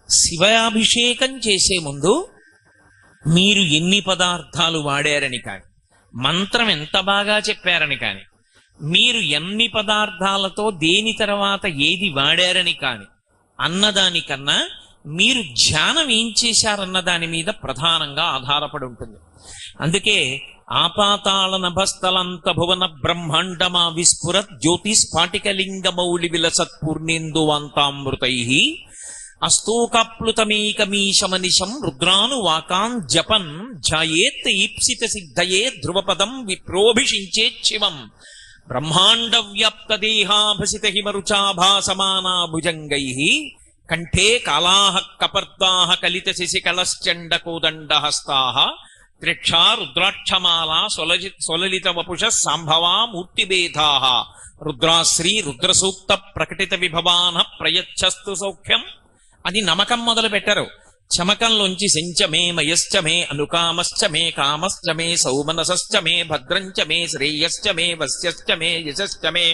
Speaker 1: శివాభిషేకం చేసే ముందు మీరు ఎన్ని పదార్థాలు వాడారని కాని, మంత్రం ఎంత బాగా చెప్పారని కాని, మీరు ఎన్ని పదార్థాలతో దేని తర్వాత ఏది వాడారని కాని అన్నదానికన్నా మీరు ధ్యానం ఏం చేశారన్న దాని మీద ప్రధానంగా ఆధారపడి ఉంటుంది. అందుకే ఆపాతాళ నభస్థలంత భువన బ్రహ్మాండమా విస్ఫురత్ జ్యోతిస్ఫాటికలింగ మౌళి విలసత్పూర్ణేందువాంతామృతై అస్తోకాప్లుతమేకమీశమనిశం రుద్రానువాకాన్ జపన్ ధ్యాయేత్ ఈప్సిత సిద్ధయే ధ్రువపదం విప్రోభిషించేత్ శివం బ్రహ్మాండ వ్యాప్త దేహాభసిత హిమరుచాభాసమానా భుజంగై కంఠే కాళాః కపర్దాః కలిత శశికళశ్చండ కోదండహస్తాః త్రిక్షా రుద్రాక్షమాలా సొలలిత వపుష సంభవా మూర్తిభేదాః రుద్రాశ్రీ రుద్రసూక్త ప్రకటిత విభవాన ప్రయచ్చస్తు సౌఖ్యం అని నమకం మొదలు పెట్టారు. చమకంలోంచి శంచమే మయశ్చమే అనుకామశ్చమే కామశ్చమే సౌమనసశ్చమే భద్రంచమే శ్రేయశ్చమే వస్యశ్చమే యశశ్చమే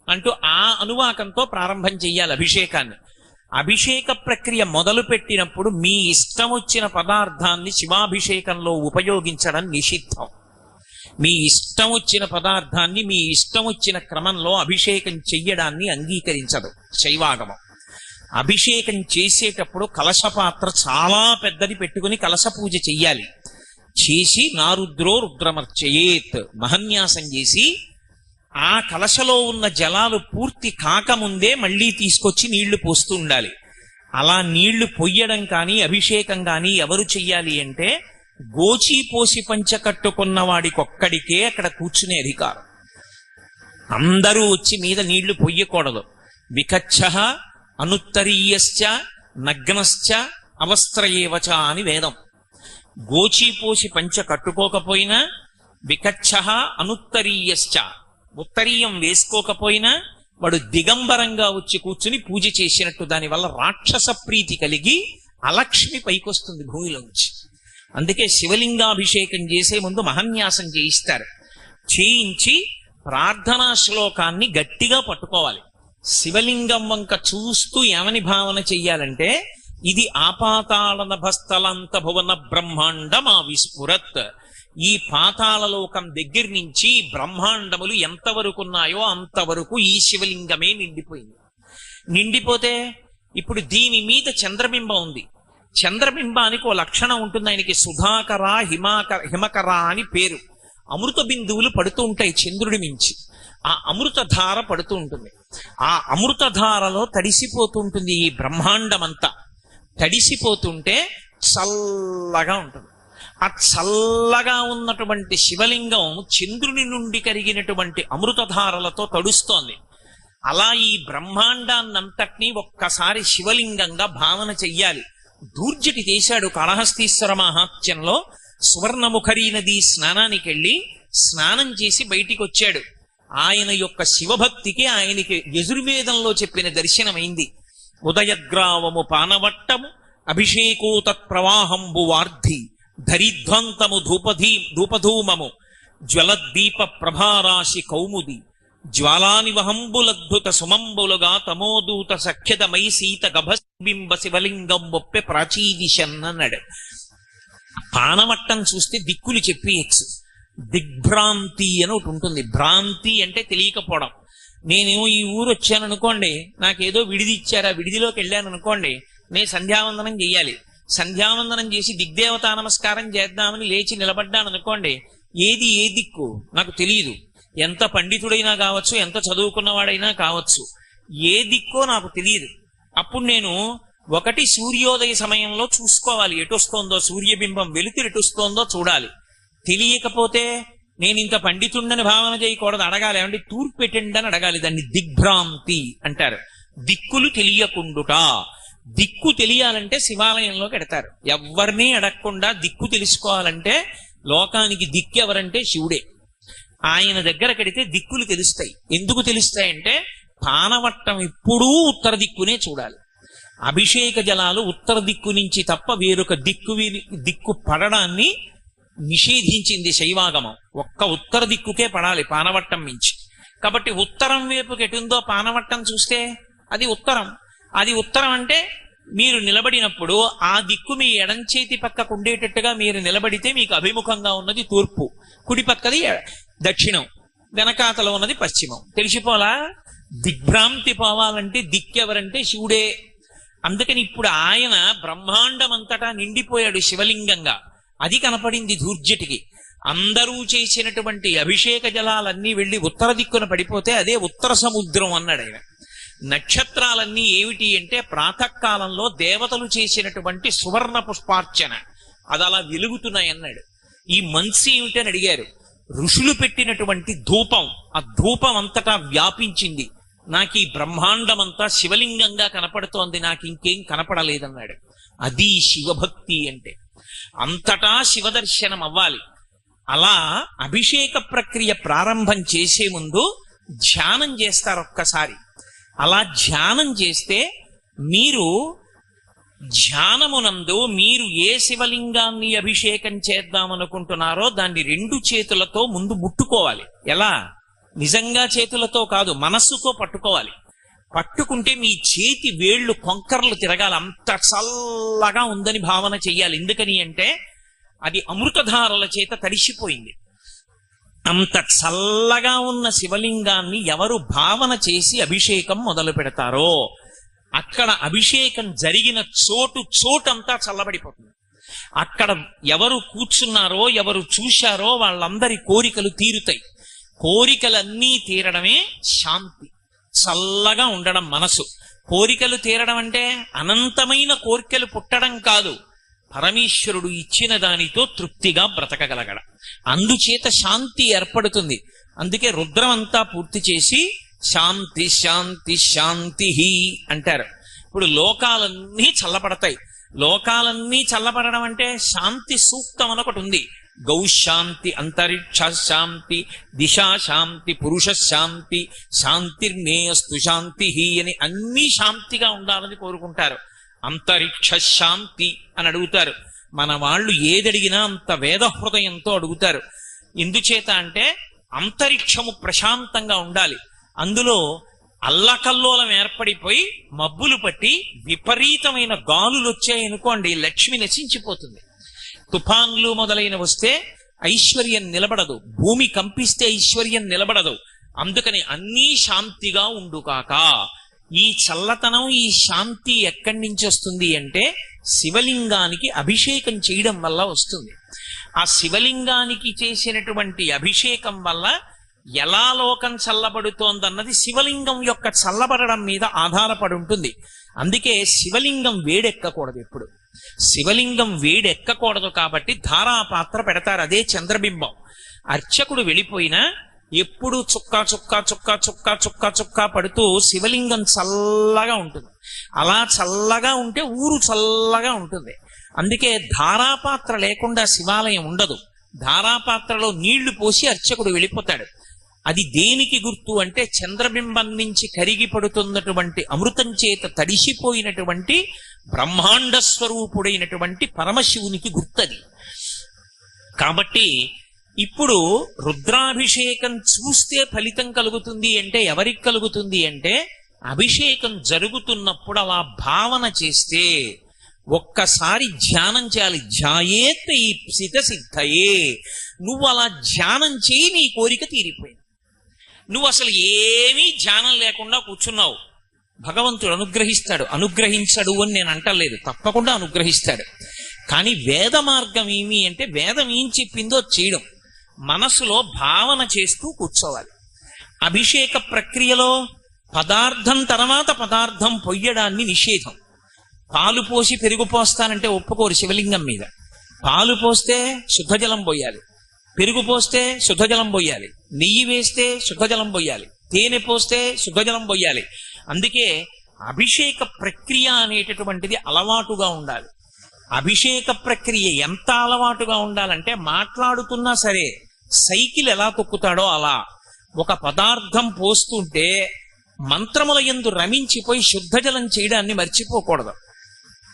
Speaker 1: అంటూ ఆ అనువాకంతో ప్రారంభం చెయ్యాలి అభిషేకాన్ని. అభిషేక ప్రక్రియ మొదలు పెట్టినప్పుడు మీ ఇష్టం వచ్చిన పదార్థాన్ని శివాభిషేకంలో ఉపయోగించడం నిషిద్ధం. మీ ఇష్టం వచ్చిన పదార్థాన్ని మీ ఇష్టం వచ్చిన క్రమంలో అభిషేకం చెయ్యడాన్ని అంగీకరించదు శైవాగమం. అభిషేకం చేసేటప్పుడు కలశపాత్ర చాలా పెద్దది పెట్టుకుని కలశ పూజ చెయ్యాలి. చేసి నారుద్రో రుద్రమర్చయేత్ మహన్యాసం చేసి ఆ కలశలో ఉన్న జలాలు పూర్తి కాకముందే మళ్ళీ తీసుకొచ్చి నీళ్లు పోస్తూ ఉండాలి. అలా నీళ్లు పొయ్యడం కానీ అభిషేకం కానీ ఎవరు చెయ్యాలి అంటే గోచి పోసి పంచ కట్టుకున్న వాడికొక్కడికే అక్కడ కూర్చునే అధికారం. అందరూ వచ్చి మీద నీళ్లు పొయ్యకూడదు. వికచ్చః అనుత్తరీయశ్చ నగ్నశ్చ అవస్త్రయేవచ అని వేదం. గోచీపోసి పంచ కట్టుకోకపోయినా, వికచ్చః అనుత్తరీయశ్చ ఉత్తరీయం వేసుకోకపోయినా వాడు దిగంబరంగా వచ్చి కూర్చుని పూజ చేసినట్టు. దానివల్ల రాక్షస ప్రీతి కలిగి అలక్ష్మి పైకొస్తుంది భూమిలోంచి. అందుకే శివలింగాభిషేకం చేసే ముందు మహన్యాసం చేయిస్తారు. చేయించి ప్రార్థనా శ్లోకాన్ని గట్టిగా పట్టుకోవాలి. శివలింగం వంక చూస్తూ ఏమని భావన చెయ్యాలంటే, ఇది ఆపాతాళ నభస్థలంత భువన బ్రహ్మాండమా విస్ఫురత్. ఈ పాతాళలోకం దగ్గర నుంచి బ్రహ్మాండములు ఎంతవరకు ఉన్నాయో అంతవరకు ఈ శివలింగమే నిండిపోయింది. నిండిపోతే ఇప్పుడు దీని మీద చంద్రబింబం ఉంది. చంద్రబింబానికి ఓ లక్షణం ఉంటుంది. ఆయనకి సుధాకర హిమకర అని పేరు. అమృత బిందువులు పడుతూ ఉంటాయి చంద్రుడి మించి. ఆ అమృతధార పడుతూ ఉంటుంది. ఆ అమృతధారలో తడిసిపోతూ ఉంటుంది ఈ బ్రహ్మాండమంతా. తడిసిపోతుంటే చల్లగా ఉంటుంది. ఆ చల్లగా ఉన్నటువంటి శివలింగం చంద్రుని నుండి కరిగినటువంటి అమృతధారలతో తడుస్తోంది. అలా ఈ బ్రహ్మాండాన్నంతటినీ ఒక్కసారి శివలింగంగా భావన చెయ్యాలి. దూర్జటి చేశాడు కాళహస్తీశ్వర మహాత్మ్యంలో. సువర్ణముఖరీ నది స్నానానికి వెళ్ళి స్నానం చేసి బయటికి వచ్చాడు. ఆయన యొక్క శివభక్తికి ఆయనకి యజుర్వేదంలో చెప్పిన దర్శనమైంది. ఉదయగ్రావము పానవట్టము అభిషేకో తత్ప్రవాహంబు వార్ధి ధరిధ్వంతము ధూపధూమము జ్వలద్దీప ప్రభారాశి కౌముది జ్వాలానివహంబులద్భుత సుమంబులుగా తమోదూత సఖ్యదమై సీత గభస్బింబ శివలింగం ఒప్పె ప్రాచీదిశన్నన్నాడు. పానవట్టం చూస్తే దిక్కులు చెప్పేయచ్చు. దిగ్భ్రాంతి అని ఒకటి ఉంటుంది. భ్రాంతి అంటే తెలియకపోవడం. నేను ఈ ఊరు వచ్చాను అనుకోండి, నాకేదో విడిది ఇచ్చారు, ఆ విడిదిలోకి వెళ్ళాను అనుకోండి, నేను సంధ్యావందనం చెయ్యాలి. సంధ్యావందనం చేసి దిగ్దేవతా నమస్కారం చేద్దామని లేచి నిలబడ్డాను అనుకోండి, ఏది ఏ దిక్కు నాకు తెలియదు. ఎంత పండితుడైనా కావచ్చు, ఎంత చదువుకున్నవాడైనా కావచ్చు, ఏ దిక్కో నాకు తెలియదు. అప్పుడు నేను ఒకటి సూర్యోదయ సమయంలో చూసుకోవాలి, ఎటొస్తోందో సూర్యబింబం వెలుతురు ఎటొస్తోందో చూడాలి. తెలియకపోతే
Speaker 2: నేను ఇంత పండితుండని భావన చేయకూడదు, అడగాలి. ఏమంటే తూర్పు పెట్టండి అని అడగాలి. దాన్ని దిగ్భ్రాంతి అంటారు. దిక్కులు తెలియకుండుట. దిక్కు తెలియాలంటే శివాలయంలోకి ఎడతారు. ఎవరినీ అడగకుండా దిక్కు తెలుసుకోవాలంటే లోకానికి దిక్కు ఎవరంటే శివుడే. ఆయన దగ్గర కడితే దిక్కులు తెలుస్తాయి. ఎందుకు తెలుస్తాయంటే పానవట్టం ఎప్పుడూ ఉత్తర దిక్కునే చూడాలి. అభిషేక జలాలు ఉత్తర దిక్కు నుంచి తప్ప వేరొక దిక్కు పడడాన్ని నిషేధించింది శైవాగమం. ఒక్క ఉత్తర దిక్కుకే పడాలి పానవట్టం మించి. కాబట్టి ఉత్తరం వైపుకి ఎటుందో పానవట్టం చూస్తే అది ఉత్తరం. అది ఉత్తరం అంటే మీరు నిలబడినప్పుడు ఆ దిక్కు మీ ఎడం చేతి పక్కకు ఉండేటట్టుగా మీరు నిలబడితే మీకు అభిముఖంగా ఉన్నది తూర్పు, కుడి పక్కది దక్షిణం, వెనకాతలో ఉన్నది పశ్చిమం. తెలిసిపోలా? దిగ్భ్రాంతి పోవాలంటే దిక్కెవరంటే శివుడే. అందుకని ఇప్పుడు ఆయన బ్రహ్మాండం అంతటా నిండిపోయాడు శివలింగంగా. అది కనపడింది ధూర్జటికి. అందరూ చేసినటువంటి అభిషేక జలాలన్నీ వెళ్ళి ఉత్తర దిక్కున పడిపోతే అదే ఉత్తర సముద్రం అన్నాడు ఆయన. నక్షత్రాలన్నీ ఏమిటి అంటే ప్రాతకాలంలో దేవతలు చేసినటువంటి సువర్ణ పుష్పార్చన, అది అలా వెలుగుతున్నాయి అన్నాడు. ఈ మనసు ఏమిటని అడిగారు. ఋషులు పెట్టినటువంటి ధూపం, ఆ ధూపం అంతటా వ్యాపించింది. నాకు ఈ బ్రహ్మాండమంతా శివలింగంగా కనపడుతోంది, నాకు ఇంకేం కనపడలేదన్నాడు. అది శివభక్తి అంటే. అంతటా శివదర్శనం అవ్వాలి. అలా అభిషేక ప్రక్రియ ప్రారంభం చేసే ముందు ధ్యానం చేస్తారు ఒక్కసారి. అలా ధ్యానం చేస్తే మీరు ధ్యానమునందు మీరు ఏ శివలింగాన్ని అభిషేకం చేద్దామనుకుంటున్నారో దాన్ని 2 చేతులతో ముందు ముట్టుకోవాలి. ఎలా? నిజంగా చేతులతో కాదు, మనస్సుతో పట్టుకోవాలి. పట్టుకుంటే మీ చేతి వేళ్లు కొంకర్లు తిరగాలి. అంత చల్లగా ఉందని భావన చెయ్యాలి. ఎందుకని అంటే అది అమృతధారల చేత తడిసిపోయింది. అంత చల్లగా ఉన్న శివలింగాన్ని ఎవరు భావన చేసి అభిషేకం మొదలు పెడతారో అక్కడ అభిషేకం జరిగిన చోటంతా చల్లబడిపోతుంది. అక్కడ ఎవరు కూర్చున్నారో ఎవరు చూశారో వాళ్ళందరి కోరికలు తీరుతాయి. కోరికలన్నీ తీరడమే శాంతి. చల్లగా ఉండడం మనసు. కోరికలు తీరడం అంటే అనంతమైన కోరికలు పుట్టడం కాదు, పరమేశ్వరుడు ఇచ్చిన దానితో తృప్తిగా బ్రతకగలగడం. అందుచేత శాంతి ఏర్పడుతుంది. అందుకే రుద్రం అంతా పూర్తి చేసి శాంతి శాంతి శాంతి అంటారు. ఇప్పుడు లోకాలన్నీ చల్లబడతాయి. లోకాలన్నీ చల్లబడడం అంటే శాంతి సూక్తం అని ఒకటి ఉంది. గౌశాంతి, అంతరిక్ష శాంతి, దిశా శాంతి, పురుష శాంతి, శాంతిర్నేయస్తు శాంతి అని అన్నీ శాంతిగా ఉండాలని కోరుకుంటారు. అంతరిక్ష శాంతి అని అడుగుతారు. మన వాళ్ళు ఏదడిగినా అంత వేద హృదయంతో అడుగుతారు. ఎందుచేత అంటే అంతరిక్షము ప్రశాంతంగా ఉండాలి. అందులో అల్లకల్లోలం ఏర్పడిపోయి మబ్బులు పట్టి విపరీతమైన గాలులు వచ్చాయనుకోండి, లక్ష్మి నశించిపోతుంది. తుఫాన్లు మొదలైన వస్తే ఐశ్వర్యం నిలబడదు. భూమి కంపిస్తే ఐశ్వర్యం నిలబడదు. అందుకని అన్నీ శాంతిగా ఉండుకాక. ఈ చల్లతనం, ఈ శాంతి ఎక్కడి నుంచి వస్తుంది అంటే శివలింగానికి అభిషేకం చేయడం వల్ల వస్తుంది. ఆ శివలింగానికి చేసినటువంటి అభిషేకం వల్ల ఎలా లోకం చల్లబడుతోందన్నది శివలింగం యొక్క చల్లబడడం మీద ఆధారపడి ఉంటుంది. అందుకే శివలింగం వేడెక్కకూడదు. ఎప్పుడు శివలింగం వేడెక్కకూడదు కాబట్టి ధారాపాత్ర పెడతారు. అదే చంద్రబింబం. అర్చకుడు వెళ్ళిపోయినా ఎప్పుడు చుక్క చుక్క చుక్క చుక్క చుక్క చుక్క పడుతూ శివలింగం చల్లగా ఉంటుంది. అలా చల్లగా ఉంటే ఊరు చల్లగా ఉంటుంది. అందుకే ధారాపాత్ర లేకుండా శివాలయం ఉండదు. ధారాపాత్రలో నీళ్లు పోసి అర్చకుడు వెళ్ళిపోతాడు. అది దేనికి గుర్తు అంటే చంద్రబింబం నుంచి కరిగి పడుతున్నటువంటి అమృతం చేత తడిసిపోయినటువంటి బ్రహ్మాండ స్వరూపుడైనటువంటి పరమశివునికి గుర్తది. కాబట్టి ఇప్పుడు రుద్రాభిషేకం చూస్తే ఫలితం కలుగుతుంది అంటే ఎవరికి కలుగుతుంది అంటే అభిషేకం జరుగుతున్నప్పుడు అలా భావన చేస్తే ఒక్కసారి ధ్యానం చేయాలి. ధ్యాయేత్ ఈప్సిత సిద్ధయే. నువ్వు అలా ధ్యానం చేయి, నీ కోరిక తీరిపోయింది. నువ్వు అసలు ఏమీ ధ్యానం లేకుండా కూర్చున్నావు, భగవంతుడు అనుగ్రహిస్తాడు. అనుగ్రహించడు అని నేను అంటలేదు, తప్పకుండా అనుగ్రహిస్తాడు. కానీ వేద మార్గం ఏమి అంటే వేదం ఏం చెప్పిందో చేయడం, మనసులో భావన చేస్తూ కూర్చోవాలి. అభిషేక ప్రక్రియలో పదార్థం తర్వాత పదార్థం పొయ్యడాన్ని నిషేధం. పాలు పోసి పెరుగు పోస్తానంటే ఒప్పుకోరు శివలింగం మీద. పాలు పోస్తే శుద్ధజలం పోయాలి, పెరుగు పోస్తే శుద్ధజలం పోయాలి, నెయ్యి వేస్తే శుద్ధజలం పోయాలి, తేనె పోస్తే శుద్ధజలం పోయాలి. అందుకే అభిషేక ప్రక్రియ అనేటటువంటిది అలవాటుగా ఉండాలి. అభిషేక ప్రక్రియ ఎంత అలవాటుగా ఉండాలంటే మాట్లాడుతున్నా సరే సైకిల్ ఎలా తొక్కుతాడో అలా ఒక పదార్థం పోస్తుంటే మంత్రముల యందు రమించిపోయి శుద్ధజలం చేయడాన్ని మర్చిపోకూడదు.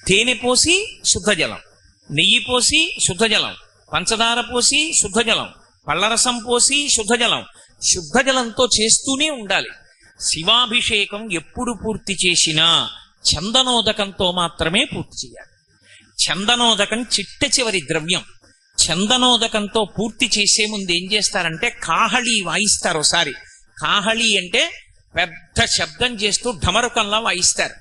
Speaker 2: తేనె పోసి శుద్ధజలం, నెయ్యి పోసి శుద్ధజలం, పంచదార పోసి శుద్ధజలం, పళ్ళరసం పోసి శుద్ధజలం, శుద్ధజలంతో చేస్తూనే ఉండాలి. శివాభిషేకం ఎప్పుడు పూర్తి చేసినా చందనోదకంతో మాత్రమే పూర్తి చేయాలి. చందనోదకం చిట్ట చివరి ద్రవ్యం. చందనోదకంతో పూర్తి చేసే ముందు ఏం చేస్తారంటే కాహళీ వాయిస్తారు. ఒకసారి కాహళీ అంటే పెద్ద శబ్దం చేస్తూ ఢమరుకంలా వాయిస్తారు.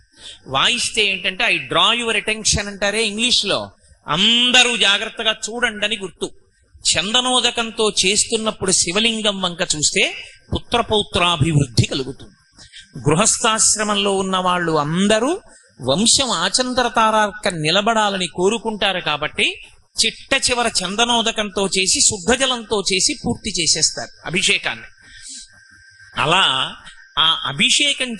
Speaker 2: వాయిస్తే ఏంటంటే ఐ డ్రా యువర్ అటెన్షన్ అంటారే ఇంగ్లీష్లో, అందరూ జాగ్రత్తగా చూడండి అని గుర్తు. చందనోదకంతో చేస్తున్నప్పుడు శివలింగం వంక చూస్తే పుత్రపౌత్రాభివృద్ధి కలుగుతుంది. గృహస్థాశ్రమంలో ఉన్న వాళ్ళు అందరూ వంశం ఆచంద్రతారార్క నిలబడాలని కోరుకుంటారు కాబట్టి చిట్ట చివర చందనోదకంతో చేసి శుద్ధజలంతో చేసి పూర్తి చేసేస్తారు అభిషేకాన్ని. అలా ఆ అభిషేకం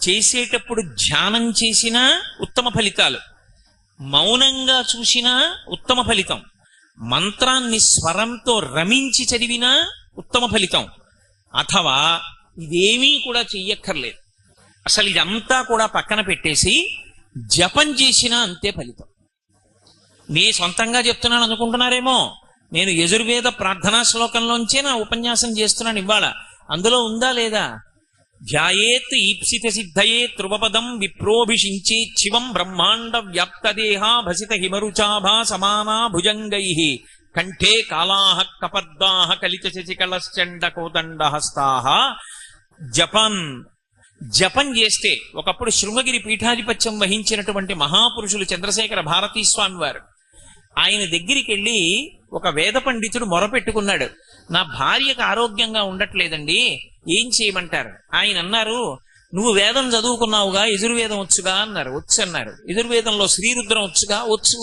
Speaker 2: చేసేటప్పుడు ధ్యానం చేసినా ఉత్తమ ఫలితాలు, మౌనంగా చూసినా ఉత్తమ ఫలితం, మంత్రాన్ని స్వరంతో రమించి చదివినా ఉత్తమ ఫలితం, అథవా ఇదేమీ కూడా చెయ్యక్కర్లేదు, అసలు ఇదంతా కూడా పక్కన పెట్టేసి జపం చేసినా అంతే ఫలితం. నీ సొంతంగా చెప్తున్నాను అనుకుంటున్నారేమో, నేను యజుర్వేద ప్రార్థనా శ్లోకంలోంచే నా ఉపన్యాసం చేస్తున్నాను ఇవాళ. అందులో ఉందా లేదా? ధ్యాయేత్ ఈప్సిత సిద్ధయే ధ్రువపదం విప్రోభిషించే శివం బ్రహ్మాండ వ్యాప్తదేహ భసిత హిమరుచాభా సమానా భుజంగై కంఠే కాళాహ కపర్దాహ కలిత శశికళశ్చండ కోదండ హస్తాహ. జపం చేస్తే ఒకప్పుడు శృంగగిరి పీఠాధిపత్యం వహించినటువంటి మహాపురుషులు చంద్రశేఖర భారతీ స్వామి వారు, ఆయన దగ్గరికి వెళ్ళి ఒక వేద పండితుడు మొరపెట్టుకున్నాడు, నా భార్యకు ఆరోగ్యంగా ఉండట్లేదండి, ఏం చేయమంటారు? ఆయన అన్నారు, నువ్వు వేదం చదువుకున్నావుగా, యజుర్వేదం వచ్చుగా అన్నారు. వచ్చు అన్నారు. యజుర్వేదంలో శ్రీరుద్రం వచ్చుగా, వచ్చు.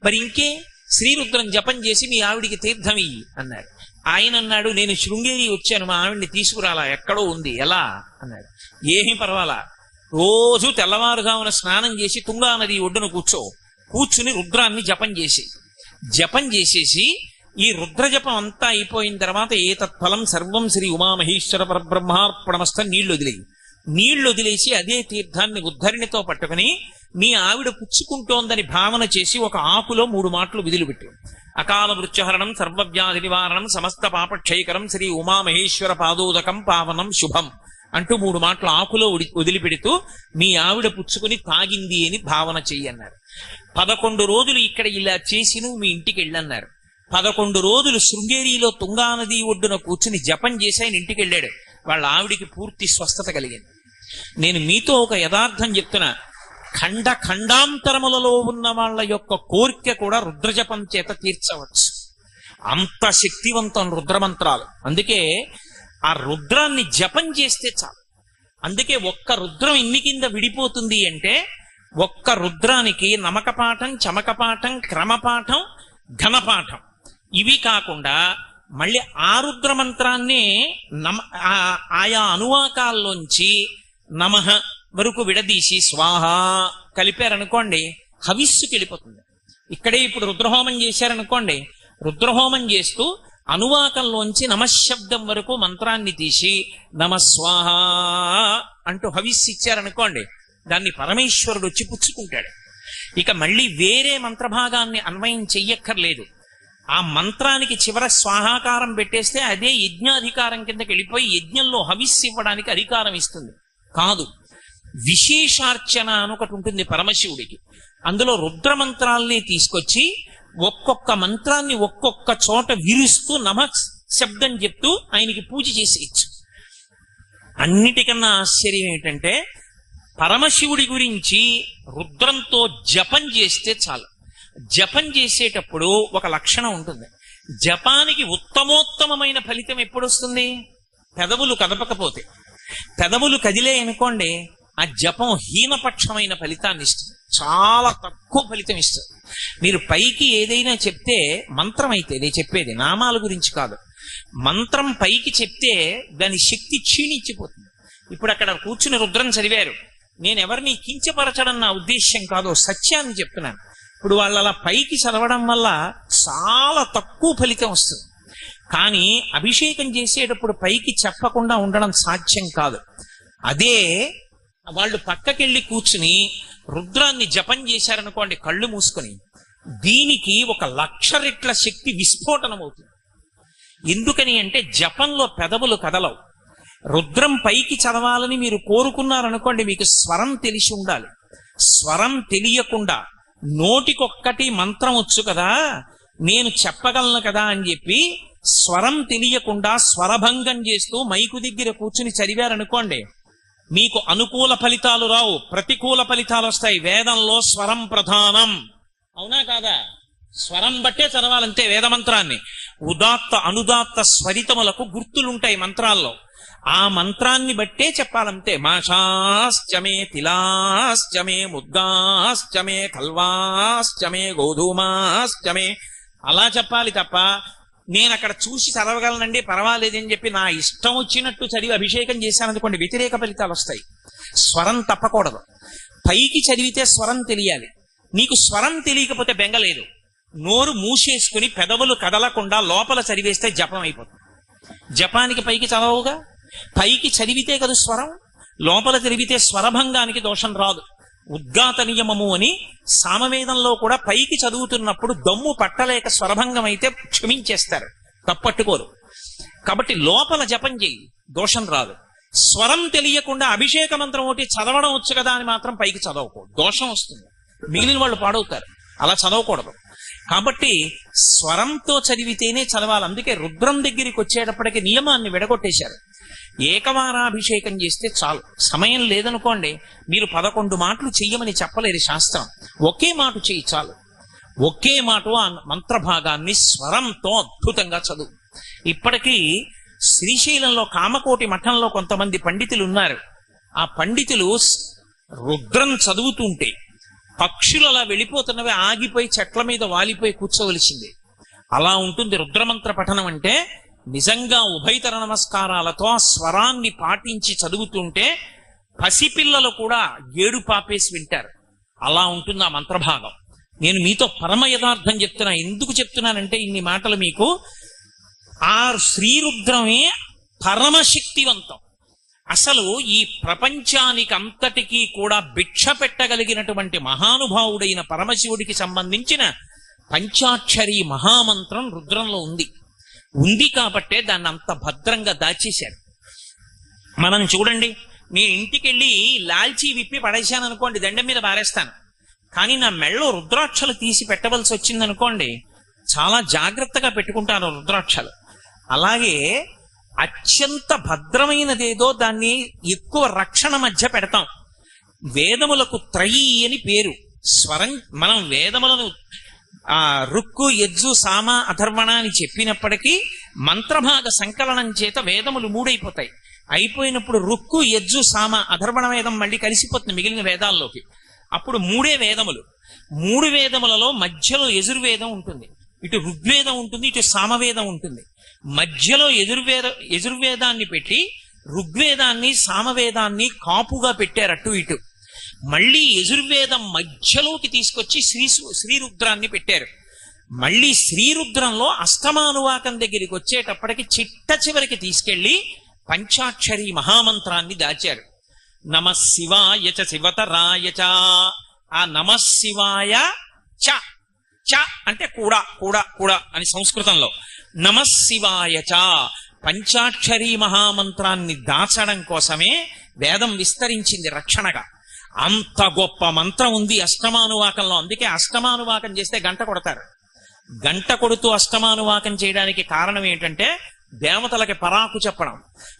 Speaker 2: మరి ఇంకే శ్రీరుద్రం జపం చేసి మీ ఆవిడికి తీర్థం ఇయ్యి అన్నారు. ఆయన అన్నాడు, నేను శృంగేరి వచ్చాను, మా ఆవిడ్ని తీసుకురాలా, ఎక్కడో ఉంది, ఎలా అన్నాడు. ఏమీ పర్వాలా, రోజు తెల్లవారుజామున స్నానం చేసి తుంగా నది ఒడ్డున కూర్చుని రుద్రాన్ని జపం చేసేసి ఈ రుద్రజపం అంతా అయిపోయిన తర్వాత ఏతత్ఫలం సర్వం శ్రీ ఉమామహేశ్వర పరబ్రహ్మార్పణమస్త నీళ్లు వదిలేసి అదే తీర్థాన్ని ఉద్ధరిణితో పట్టుకుని మీ ఆవిడ పుచ్చుకుంటోందని భావన చేసి ఒక ఆకులో 3 మాటలు విధులుపెట్టు. అకాల వృక్షహరణం సర్వవ్యాధి నివారణం సమస్త పాపక్షయకరం శ్రీ ఉమామహేశ్వర పాదోదకం పావనం శుభం అంటూ 3 మాటలు ఆకులో వదిలిపెడుతూ మీ ఆవిడ పుచ్చుకుని తాగింది అని భావన చెయ్యన్నారు. 11 రోజులు ఇక్కడ ఇలా చేసి నువ్వు మీ ఇంటికి వెళ్ళన్నారు. 11 రోజులు శృంగేరిలో తుంగానది ఒడ్డున కూర్చుని జపం చేసి ఆయన ఇంటికి వెళ్ళాడు. వాళ్ళ ఆవిడికి పూర్తి స్వస్థత కలిగింది. నేను మీతో ఒక యథార్థం చెప్తున్నా, ఖండాంతరములలో ఉన్న వాళ్ళ యొక్క కోరిక కూడా రుద్రజపం చేత తీర్చవచ్చు. అంత శక్తివంతం రుద్రమంత్రాలు. అందుకే ఆ రుద్రాన్ని జపం చేస్తే చాలు. అందుకే ఒక్క రుద్రం ఎన్ని కింద విడిపోతుంది అంటే, ఒక్క రుద్రానికి నమకపాఠం, చమకపాఠం, క్రమపాఠం, ఘనపాఠం, ఇవి కాకుండా మళ్ళీ ఆ రుద్రమంత్రాన్ని ఆయా అనువాకాల్లోంచి నమః వరకు విడదీసి స్వాహ కలిపారనుకోండి, హవిస్సుకి వెళ్ళిపోతుంది. ఇక్కడే ఇప్పుడు రుద్రహోమం చేశారనుకోండి, రుద్రహోమం చేస్తూ అనువాకంలోంచి నమశబ్దం వరకు మంత్రాన్ని తీసి నమస్వాహ అంటూ హవిస్సు ఇచ్చారనుకోండి, దాన్ని పరమేశ్వరుడు వచ్చి పుచ్చుకుంటాడు. ఇక మళ్ళీ వేరే మంత్రభాగాన్ని అన్వయం చెయ్యక్కర్లేదు. ఆ మంత్రానికి చివర స్వాహాకారం పెట్టేస్తే అదే యజ్ఞాధికారం కిందకి వెళ్ళిపోయి యజ్ఞంలో హవిస్సు ఇవ్వడానికి అధికారం ఇస్తుంది. కాదు, విశేషార్చన అని ఒకటి ఉంటుంది పరమశివుడికి. అందులో రుద్రమంత్రాల్ని తీసుకొచ్చి ఒక్కొక్క మంత్రాన్ని ఒక్కొక్క చోట విరుస్తూ నమః శబ్దం చెప్తూ ఆయనకి పూజ చేసేయచ్చు. అన్నిటికన్నా ఆశ్చర్యం ఏంటంటే, పరమశివుడి గురించి రుద్రంతో జపం చేస్తే చాలు. జపం చేసేటప్పుడు ఒక లక్షణం ఉంటుంది. జపానికి ఉత్తమోత్తమైన ఫలితం ఎప్పుడు వస్తుంది? పెదవులు కదపకపోతే. పెదవులు కదిలే అనుకోండి, ఆ జపం హీనపక్షమైన ఫలితాన్ని ఇస్తుంది, చాలా తక్కువ ఫలితం ఇస్తుంది. మీరు పైకి ఏదైనా చెప్తే మంత్రం అయితే నేను చెప్పేది నామాల గురించి కాదు, మంత్రం పైకి చెప్తే దాని శక్తి క్షీణించిపోతుంది. ఇప్పుడు అక్కడ కూర్చుని రుద్రం చదివారు, నేను ఎవరిని కించపరచడం నా ఉద్దేశ్యం కాదు, సత్యాన్ని చెప్తున్నాను. ఇప్పుడు వాళ్ళు అలా పైకి చదవడం వల్ల చాలా తక్కువ ఫలితం వస్తుంది. కానీ అభిషేకం చేసేటప్పుడు పైకి చెప్పకుండా ఉండడం సాధ్యం కాదు. అదే వాళ్ళు పక్కకెళ్ళి కూర్చుని రుద్రాన్ని జపం చేశారనుకోండి కళ్ళు మూసుకొని, దీనికి 1,00,000 రెట్ల శక్తి విస్ఫోటనం అవుతుంది. ఎందుకని అంటే జపంలో పెదవులు కదలవు. రుద్రం పైకి చదవాలని మీరు కోరుకున్నారనుకోండి, మీకు స్వరం తెలిసి ఉండాలి. స్వరం తెలియకుండా నోటికొక్కటి మంత్రం వచ్చు కదా, నేను చెప్పగలను కదా అని చెప్పి స్వరం తెలియకుండా స్వరభంగం చేస్తూ మైకు దగ్గర కూర్చుని చదివారనుకోండి, మీకు అనుకూల ఫలితాలు రావు, ప్రతికూల ఫలితాలు వస్తాయి. వేదంలో స్వరం ప్రధానం, అవునా కాదా? స్వరం బట్టే చదవాలంతే వేదమంత్రాన్ని. ఉదాత్త అనుదాత్త స్వరితములకు గుర్తులుంటాయి మంత్రాల్లో, ఆ మంత్రాన్ని బట్టే చెప్పాలంతే. మాషాశ్చమే తిలాశ్చమే ముద్గాశ్చమే కల్వాశ్చమే గోధుమాశ్చమే అలా చెప్పాలి తప్ప నేను అక్కడ చూసి చదవగలనండి పర్వాలేదని చెప్పి నా ఇష్టం వచ్చినట్టు చదివి అభిషేకం చేశాననుకోండి వ్యతిరేక ఫలితాలు వస్తాయి. స్వరం తప్పకూడదు. పైకి చదివితే స్వరం తెలియాలి. నీకు స్వరం తెలియకపోతే బెంగలేదు, నోరు మూసేసుకుని పెదవులు కదలకుండా లోపల చదివేస్తే జపం అయిపోతుంది. జపానికి పైకి చదవవుగా, పైకి చదివితే కదా స్వరం, లోపల చదివితే స్వరభంగానికి దోషం రాదు. ఉద్గాత నియమము అని సామవేదంలో కూడా పైకి చదువుతున్నప్పుడు దమ్ము పట్టలేక స్వరభంగం అయితే క్షమించేస్తారు, తప్పట్టుకోరు. కాబట్టి లోపల జపం చేయి, దోషం రాదు. స్వరం తెలియకుండా అభిషేక మంత్రం ఒకటి చదవడం వచ్చు కదా అని మాత్రం పైకి చదవకూడదు, దోషం వస్తుంది, మిగిలిన వాళ్ళు పాడవుతారు. అలా చదవకూడదు. కాబట్టి స్వరంతో చదివితేనే చదవాలి. అందుకే రుద్రం దగ్గరికి వచ్చేటప్పటికి నియమాన్ని విడగొట్టేశారు. ఏకవారాభిషేకం చేస్తే చాలు. సమయం లేదనుకోండి, మీరు 11 మాటలు చెయ్యమని చెప్పలేదు శాస్త్రం. ఒకే మాట చెయ్యి చాలు. ఒకే మాట ఆ మంత్రభాగాన్ని స్వరంతో అద్భుతంగా చదువు. ఇప్పటికీ శ్రీశైలంలో కామకోటి మఠంలో కొంతమంది పండితులు ఉన్నారు. ఆ పండితులు రుద్రం చదువుతుంటే పక్షులు అలా వెళ్ళిపోతున్నవి ఆగిపోయి చెట్ల మీద వాలిపోయి కూర్చోవలసిందే. అలా ఉంటుంది రుద్రమంత్ర పఠనం అంటే. నిజంగా ఉభయతర నమస్కారాలతో ఆ స్వరాన్ని పాటించి చదువుతుంటే పసిపిల్లలు కూడా ఏడు పాపేసి వింటారు. అలా ఉంటుంది ఆ మంత్రభాగం. నేను మీతో పరమ యథార్థం చెప్తున్నా. ఎందుకు చెప్తున్నానంటే ఇన్ని మాటలు మీకు, ఆ శ్రీరుద్రమే పరమశక్తివంతం. అసలు ఈ ప్రపంచానికి అంతటికీ కూడా భిక్ష పెట్టగలిగినటువంటి మహానుభావుడైన పరమశివుడికి సంబంధించిన పంచాక్షరి మహామంత్రం రుద్రంలో ఉంది కాబట్టే దాన్ని అంత భద్రంగా దాచేశారు. మనం చూడండి, నేను ఇంటికి వెళ్ళి లాల్చీ విప్పి పడేశాను అనుకోండి, దండం మీద పారేస్తాను. కానీ నా మెళ్ళో రుద్రాక్షలు తీసి పెట్టవలసి వచ్చిందనుకోండి, చాలా జాగ్రత్తగా పెట్టుకుంటాను రుద్రాక్షలు. అలాగే అత్యంత భద్రమైనదేదో దాన్ని ఎక్కువ రక్షణ మధ్య పెడతాం. వేదములకు త్రయీ అని పేరు. స్వరం మనం వేదములను రుక్కు యజ్జు సామ అథర్వణ అని చెప్పినప్పటికీ మంత్రభాగ సంకలనం చేత వేదములు 3 అయిపోతాయి. అయిపోయినప్పుడు రుక్కు యజ్జు సామ అథర్వణ వేదం మళ్ళీ కలిసిపోతుంది మిగిలిన వేదాల్లోకి. అప్పుడు 3 వేదములు. 3 వేదములలో మధ్యలో యజుర్వేదం ఉంటుంది, ఇటు ఋగ్వేదం ఉంటుంది, ఇటు సామవేదం ఉంటుంది. మధ్యలో యజుర్వేదాన్ని పెట్టి ఋగ్వేదాన్ని సామవేదాన్ని కాపుగా పెట్టారు అటు ఇటు. మళ్ళీ యజుర్వేదం మధ్యలోకి తీసుకొచ్చి శ్రీరుద్రాన్ని పెట్టారు. మళ్ళీ శ్రీరుద్రంలో అష్టమానువాకం దగ్గరికి వచ్చేటప్పటికి చిట్ట చివరికి తీసుకెళ్లి పంచాక్షరి మహామంత్రాన్ని దాచారు. నమః శివాయ చ శివతరాయ చ. ఆ నమః శివాయ చ, చ అంటే కూడా కూడా కూడా అని సంస్కృతంలో. నమః శివాయ చ పంచాక్షరి మహామంత్రాన్ని దాచడం కోసమే వేదం విస్తరించింది రక్షణగా. అంత గొప్ప మంత్రం ఉంది అష్టమానువాకంలో. అందుకే అష్టమానువాకం చేస్తే గంట కొడతారు. గంట కొడుతూ అష్టమానువాకం చేయడానికి కారణం ఏంటంటే దేవతలకి పరాకు చెప్పడం.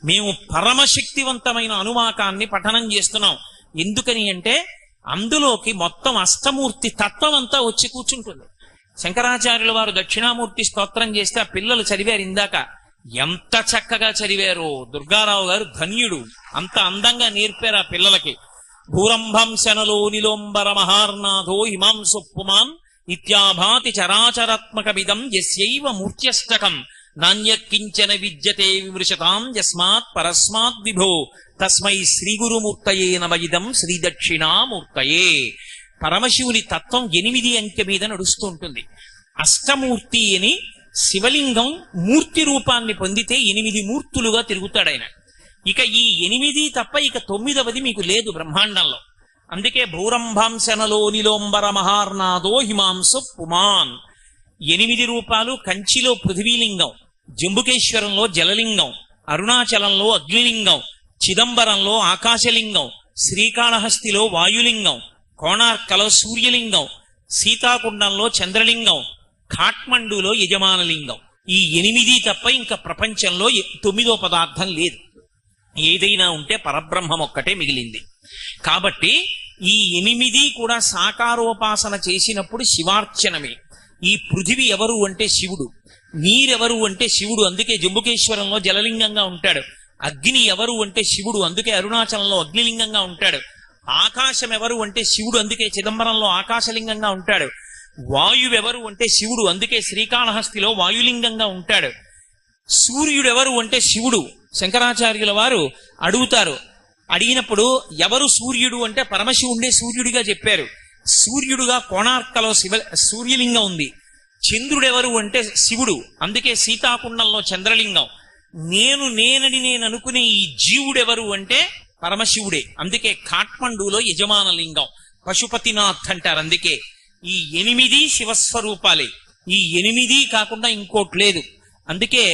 Speaker 2: మేము పరమశక్తివంతమైన అనువాకాన్ని పఠనం చేస్తున్నాం. ఎందుకని అంటే అందులోకి మొత్తం అష్టమూర్తి తత్వం అంతా వచ్చి కూర్చుంటుంది. శంకరాచార్యుల వారు దక్షిణామూర్తి స్తోత్రం చేస్తే ఆ పిల్లలు చదివారు ఇందాక. ఎంత చక్కగా చదివారు. దుర్గారావు గారు ధన్యుడు, అంత అందంగా నేర్పారు ఆ పిల్లలకి. భూరంభంశనలో నిలోంబర మహార్నాథో హిమాంసు పుమాన్ ఇత్యాభాతి చరాచరాత్మకమిదం యస్యైవ మూర్త్యష్టకం నాణ్యకించన విద్యతే విమృశతాం యస్మాత్ పరస్మాత్ విభో తస్మై శ్రీగురుమూర్తయే నమ ఇదం శ్రీదక్షిణామూర్తయే. పరమశివుని తత్వం 8 అంకె మీద నడుస్తూ ఉంటుంది. అష్టమూర్తి అని శివలింగం మూర్తి రూపాన్ని పొందితే 8 మూర్తులుగా తిరుగుతాడు ఆయన. ఇక ఈ 8 తప్ప ఇక 9వది మీకు లేదు బ్రహ్మాండంలో. అందుకే భూరంభాంశనలో నిలోంబర మహార్నాదో హిమాంసు పుమాన్. 8 రూపాలు. కంచిలో పృథ్వీలింగం, జంబుకేశ్వరంలో జలలింగం, అరుణాచలంలో అగ్నిలింగం, చిదంబరంలో ఆకాశలింగం, శ్రీకాళహస్తిలో వాయులింగం, కోణార్కలో సూర్యలింగం, సీతాకుండంలో చంద్రలింగం, ఖాట్మండులో యజమానలింగం. ఈ 8 తప్ప ఇంకా ప్రపంచంలో 9వ పదార్థం లేదు. ఏదైనా ఉంటే పరబ్రహ్మం ఒక్కటే మిగిలింది. కాబట్టి ఈ 8 కూడా సాకారోపాసన చేసినప్పుడు శివార్చనమే. ఈ పృథివి ఎవరు అంటే శివుడు, నీరెవరు అంటే శివుడు, అందుకే జంబుకేశ్వరంలో జలలింగంగా ఉంటాడు. అగ్ని ఎవరు అంటే శివుడు, అందుకే అరుణాచలంలో అగ్నిలింగంగా ఉంటాడు. ఆకాశం ఎవరు అంటే శివుడు, అందుకే చిదంబరంలో ఆకాశలింగంగా ఉంటాడు. వాయువెవరు అంటే శివుడు, అందుకే శ్రీకాళహస్తిలో వాయులింగంగా ఉంటాడు. సూర్యుడెవరు అంటే శివుడు. శంకరాచార్యుల వారు అడుగుతారు, అడిగినప్పుడు ఎవరు సూర్యుడు అంటే పరమశివుడే సూర్యుడిగా చెప్పారు. సూర్యుడుగా కోణార్కలో సూర్యలింగం ఉంది. చంద్రుడెవరు అంటే శివుడు, అందుకే సీతాకుండంలో చంద్రలింగం. నేనని నేను అనుకునే ఈ జీవుడెవరు అంటే పరమశివుడే, అందుకే ఖాట్మండులో యజమానలింగం. పశుపతినాథ్ అంటారు. అందుకే ఈ 8 శివస్వరూపాలే. ఈ 8 కాకుండా ఇంకోటి లేదు. అందుకే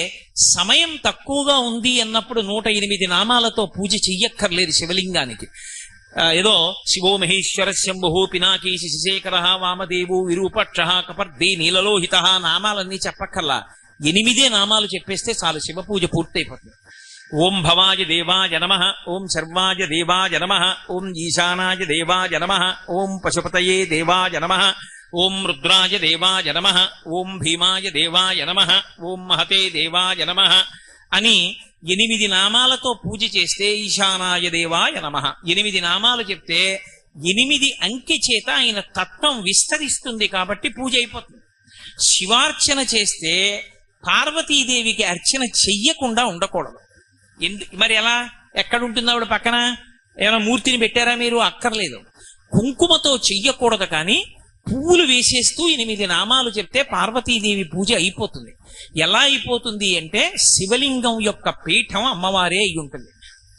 Speaker 2: సమయం తక్కువగా ఉంది అన్నప్పుడు 108 నామాలతో పూజ చెయ్యక్కర్లేదు శివలింగానికి. ఏదో శివో మహేశ్వర శంభు పినాకీశి శశేఖర వామదేవు విరూపక్ష కపర్ది నీలలోహిత నామాలన్నీ చెప్పక్కర్లా. 8 నామాలు చెప్పేస్తే చాలు, శివ పూజ పూర్తయిపోతుంది. ఓం భవాయ దేవాయ నమః, ఓం సర్వాయ దేవాయ నమః, ఓం ఈశానాయ దేవాయ నమః, ఓం పశుపతయే దేవాయ నమః, ఓం రుద్రాయ దేవాయ నమః, ఓం భీమాయ దేవాయ నమః, ఓం మహతే దేవాయ నమః అని 8 నామాలతో పూజ చేస్తే ఈశానాయ దేవాయ నమః 8 నామాలు చెప్తే 8 అంకె చేత ఆయన తత్వం విస్తరిస్తుంది కాబట్టి పూజ అయిపోతుంది. శివార్చన చేస్తే పార్వతీదేవికి అర్చన చెయ్యకుండా ఉండకూడదు. మరి ఎలా? ఎక్కడుంటుంది ఆవిడ పక్కన? ఏమైనా మూర్తిని పెట్టారా మీరు? అక్కర్లేదు. కుంకుమతో చెయ్యకూడదు, కానీ పువ్వులు వేసేస్తూ 8 నామాలు చెప్తే పార్వతీదేవి పూజ అయిపోతుంది. ఎలా అయిపోతుంది అంటే శివలింగం యొక్క పీఠం అమ్మవారే అయి ఉంటుంది.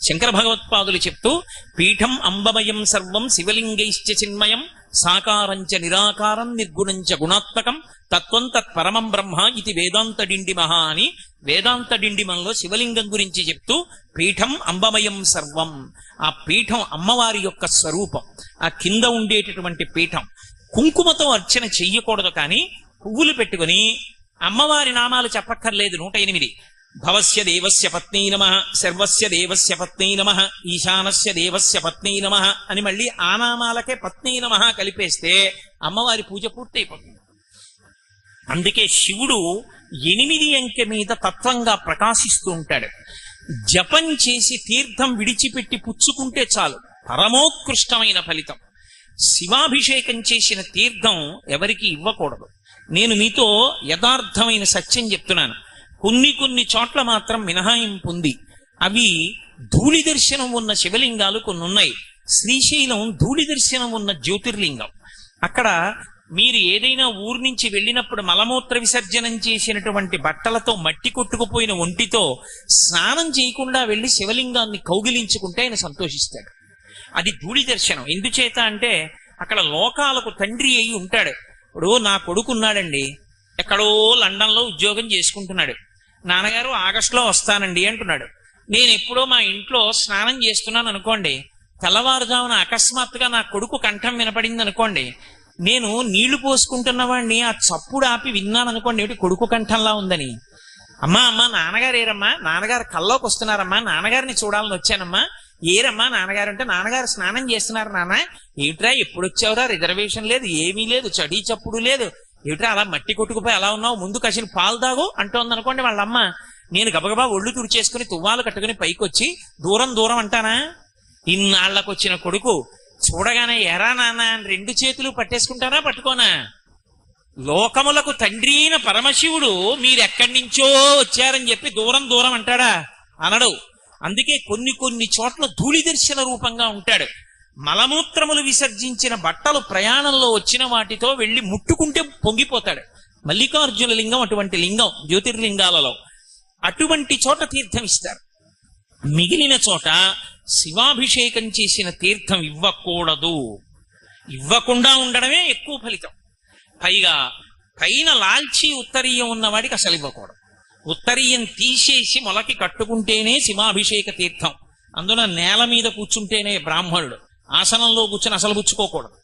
Speaker 2: శంకర భగవత్పాదులు చెప్తూ పీఠం అంబమయం సర్వం శివలింగైశ్చ చిన్మయం సాకారంచ నిరాకారం నిర్గుణంచ గుణాత్మకం తత్వం తత్పరమం బ్రహ్మ ఇది వేదాంత డిండిమహ అని వేదాంత డిండిమంలో శివలింగం గురించి చెప్తూ పీఠం అంబమయం సర్వం, ఆ పీఠం అమ్మవారి యొక్క స్వరూపం. ఆ కింద ఉండేటటువంటి పీఠం కుంకుమతో అర్చన చెయ్యకూడదు, కానీ పువ్వులు పెట్టుకుని అమ్మవారి నామాలు చెప్పక్కర్లేదు. 108 భవస్య దేవస్య పత్నీ నమః, సర్వస్య దేవస్య పత్నీ నమః, ఈశానస్య దేవస్య పత్నీ నమః అని మళ్ళీ ఆ నామాలకే పత్నీ నమః కలిపేస్తే అమ్మవారి పూజ పూర్తయిపోతుంది. అందుకే శివుడు 8 అంకె మీద తత్వంగా ప్రకాశిస్తూ ఉంటాడు. జపం చేసి తీర్థం విడిచిపెట్టి పుచ్చుకుంటే చాలు, పరమోత్కృష్టమైన ఫలితం. శివాభిషేకం చేసిన తీర్థం ఎవరికి ఇవ్వకూడదు. నేను మీతో యథార్థమైన సత్యం చెప్తున్నాను. కొన్ని చోట్ల మాత్రం మినహాయింపు ఉంది. అవి ధూళి దర్శనం ఉన్న శివలింగాలు కొన్ని ఉన్నాయి. శ్రీశైలం ధూళి దర్శనం ఉన్న జ్యోతిర్లింగం. అక్కడ మీరు ఏదైనా ఊరు నుంచి వెళ్ళినప్పుడు మలమూత్ర విసర్జనం చేసినటువంటి బట్టలతో మట్టి కొట్టుకుపోయిన ఒంటితో స్నానం చేయకుండా వెళ్ళి శివలింగాన్ని కౌగిలించుకుంటే ఆయన సంతోషిస్తాడు. అది ధూళి దర్శనం. ఎందుచేత అంటే అక్కడ లోకాలకు తండ్రి అయి ఉంటాడు. ఇప్పుడు నా కొడుకున్నాడండి, ఎక్కడో లండన్లో ఉద్యోగం చేసుకుంటున్నాడు. నాన్నగారు ఆగస్టులో వస్తానండి అంటున్నాడు. నేను ఎప్పుడో మా ఇంట్లో స్నానం చేస్తున్నాను అనుకోండి, తెల్లవారుజామున అకస్మాత్తుగా నా కొడుకు కంఠం వినపడింది అనుకోండి, నేను నీళ్లు పోసుకుంటున్న వాడిని ఆ చప్పుడు ఆపి విన్నాను అనుకోండి, ఏమిటి కొడుకు కంఠంలా ఉందని. అమ్మా నాన్నగారు ఏరమ్మా, నాన్నగారు కల్లోకి వస్తున్నారమ్మా, నాన్నగారిని చూడాలని వచ్చానమ్మా. ఏరమ్మా నాన్నగారు అంటే, నాన్నగారు స్నానం చేస్తున్నారు నాన్న. ఏమిట్రా ఎప్పుడు వచ్చావురా, రిజర్వేషన్ లేదు, ఏమీ లేదు, చడి చప్పుడు లేదు, ఏమిట్రా అలా మట్టి కొట్టుకుపోయి అలా ఉన్నావు, ముందు కసిన పాలు తాగు అంటోంది అనుకోండి వాళ్ళమ్మ. నేను గబగబా ఒళ్ళు తుడిచేసుకుని తువ్వాలు కట్టుకుని పైకొచ్చి దూరం అంటానా? ఇన్నాళ్లకు వచ్చిన కొడుకు చూడగానే ఎరా నాన్న అని రెండు చేతులు పట్టేసుకుంటారా పట్టుకోనా? లోకములకు తండ్రి అయిన పరమశివుడు మీరెక్కడి నుంచో వచ్చారని చెప్పి దూరం దూరం అంటాడా? అనడు. అందుకే కొన్ని కొన్ని చోట్ల ధూళి దర్శన రూపంగా ఉంటాడు. మలమూత్రములు విసర్జించిన బట్టలు ప్రయాణంలో వచ్చిన వాటితో వెళ్ళి ముట్టుకుంటే పొంగిపోతాడు. మల్లికార్జున లింగం అటువంటి లింగం జ్యోతిర్లింగాలలో. అటువంటి చోట తీర్థం ఇస్తారు. మిగిలిన చోట శివాభిషేకం చేసిన తీర్థం ఇవ్వకూడదు. ఇవ్వకుండా ఉండడమే ఎక్కువ ఫలితం. పైగా పైన లాల్చి ఉత్తరీయం ఉన్నవాడికి అసలు ఇవ్వకూడదు. ఉత్తరీయం తీసేసి మొలకి కట్టుకుంటేనే శివాభిషేక తీర్థం. అందున నేల మీద కూర్చుంటేనే బ్రాహ్మణుడు. ఆసనంలో కూర్చొని అసలు పుచ్చుకోకూడదు.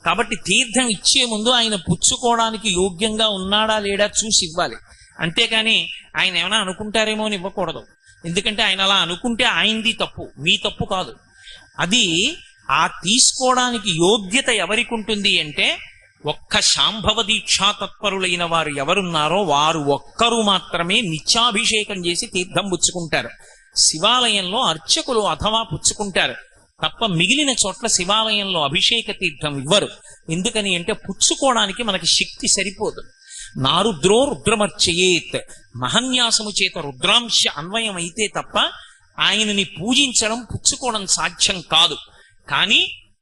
Speaker 2: కాబట్టి తీర్థం ఇచ్చే ముందు ఆయన పుచ్చుకోవడానికి యోగ్యంగా ఉన్నాడా లేడా చూసి ఇవ్వాలి. అంతేకాని ఆయన ఏమైనా అనుకుంటారేమో అని ఇవ్వకూడదు. ఎందుకంటే ఆయన అలా అనుకుంటే ఆయనది తప్పు, మీ తప్పు కాదు. అది ఆ తీసుకోవడానికి యోగ్యత ఎవరికి ఉంటుంది అంటే ఒక్క శాంభవ దీక్షా తత్పరులైన వారు ఎవరున్నారో వారు ఒక్కరు మాత్రమే నిత్యాభిషేకం చేసి తీర్థం పుచ్చుకుంటారు. శివాలయంలో అర్చకులు అథవా పుచ్చుకుంటారు తప్ప మిగిలిన చోట్ల శివాలయంలో అభిషేక తీర్థం ఇవ్వరు. ఎందుకని అంటే పుచ్చుకోవడానికి మనకి శక్తి సరిపోదు. నారుద్రో రుద్రమర్చయేత్, మహన్యాసము చేత రుద్రాంశ అన్వయం అయితే తప్ప ఆయనని పూజించడం పుచ్చుకోవడం సాధ్యం కాదు. కానీ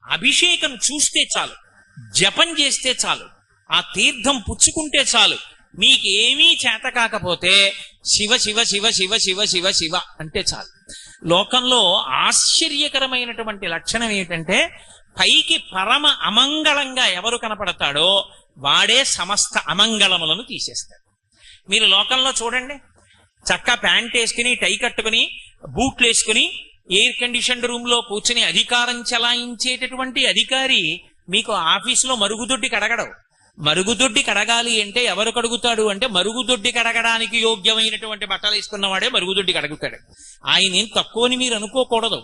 Speaker 2: అభిషేకం చూస్తే చాలు, జపం చేస్తే చాలు, ఆ తీర్థం పుచ్చుకుంటే చాలు. మీకేమీ చేత కాకపోతే శివ శివ శివ శివ శివ శివ శివ అంటే చాలు. లోకంలో ఆశ్చర్యకరమైనటువంటి లక్షణం ఏమిటంటే పైకి పరమ అమంగళంగా ఎవరు కనపడతాడో వాడే సమస్త అమంగళములను తీసేస్తాడు. మీరు లోకంలో చూడండి, చక్క ప్యాంట్ వేసుకుని టై కట్టుకుని బూట్లు వేసుకుని ఎయిర్ కండిషన్డ్ రూమ్ లో కూర్చుని అధికారం చెలాయించేటటువంటి అధికారి మీకు ఆఫీసులో మరుగుదొడ్డి కడగడవు. మరుగుదొడ్డి కడగాలి అంటే ఎవరు కడుగుతాడు అంటే మరుగుదొడ్డి కడగడానికి యోగ్యమైనటువంటి బట్టలు వేసుకున్నవాడే మరుగుదొడ్డి కడుగుతాడు. ఆయన ఏం తక్కువని మీరు అనుకోకూడదు.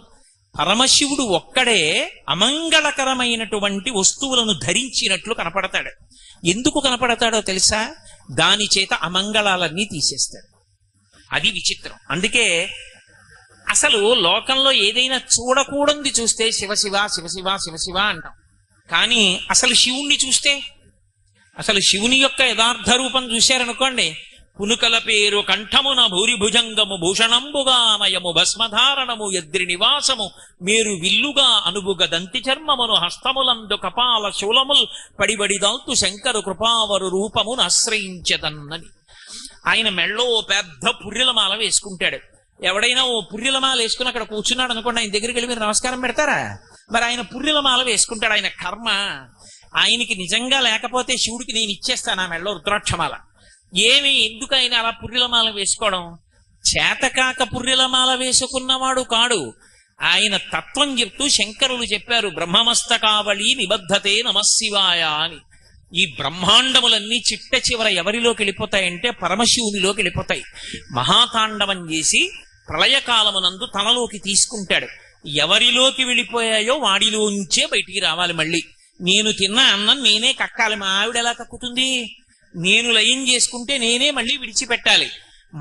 Speaker 2: పరమశివుడు ఒక్కడే అమంగళకరమైనటువంటి వస్తువులను ధరించినట్లు కనపడతాడు. ఎందుకు కనపడతాడో తెలుసా? దాని చేత అమంగళాలన్నీ తీసేస్తాడు. అది విచిత్రం. అందుకే అసలు లోకంలో ఏదైనా చూడకూడదు చూస్తే శివశివ శివశివ శివశివ అంటాం. కానీ అసలు శివుణ్ణి చూస్తే, అసలు శివుని యొక్క యథార్థ రూపం చూశారనుకోండి, పునుకల పేరు కంఠమున భూరిభుజంగము భూషణంబుగామయము భస్మధారణము ఎద్రి నివాసము మేరు విల్లుగా అనుబుగ దంతి చర్మమును హస్తములందు కపాల శూలముల్ పడిబడిదాల్తు శంకరు కృపావరు రూపమును ఆశ్రయించదన్నని. ఆయన మెళ్ళో పెద్ద పుర్రెలమాల వేసుకుంటాడు. ఎవడైనా ఓ పుర్రెలమాల వేసుకుని అక్కడ కూర్చున్నాడు అనుకోండి, ఆయన దగ్గరికి వెళ్ళి మీరు నమస్కారం పెడతారా? మరి ఆయన పుర్రెలమాల వేసుకుంటాడు. ఆయన కర్మ. ఆయనకి నిజంగా లేకపోతే శివుడికి నేను ఇచ్చేస్తాను ఆ మెళ్ళో రుద్రాక్షమాల. ఏమి ఎందుకు ఆయన అలా పుర్రెలమాల వేసుకోవడం? చేతకాక పుర్రెలమాల వేసుకున్నవాడు కాడు. ఆయన తత్వం చెప్తూ శంకరులు చెప్పారు, బ్రహ్మమస్తకావళి నిబద్ధతే నమశివాయ అని. ఈ బ్రహ్మాండములన్నీ చిట్ట చివర ఎవరిలోకి వెళ్ళిపోతాయంటే పరమశివునిలోకి వెళ్ళిపోతాయి. మహాతాండవం చేసి ప్రళయకాలమునందు తనలోకి తీసుకుంటాడు. ఎవరిలోకి వెళ్ళిపోయాయో వాడిలోంచే బయటికి రావాలి. మళ్ళీ నేను తిన్న అన్నం నేనే కక్కాలి. మా ఆవిడ ఎలా కక్కుతుంది? నేను లయం చేసుకుంటే నేనే మళ్ళీ విడిచిపెట్టాలి.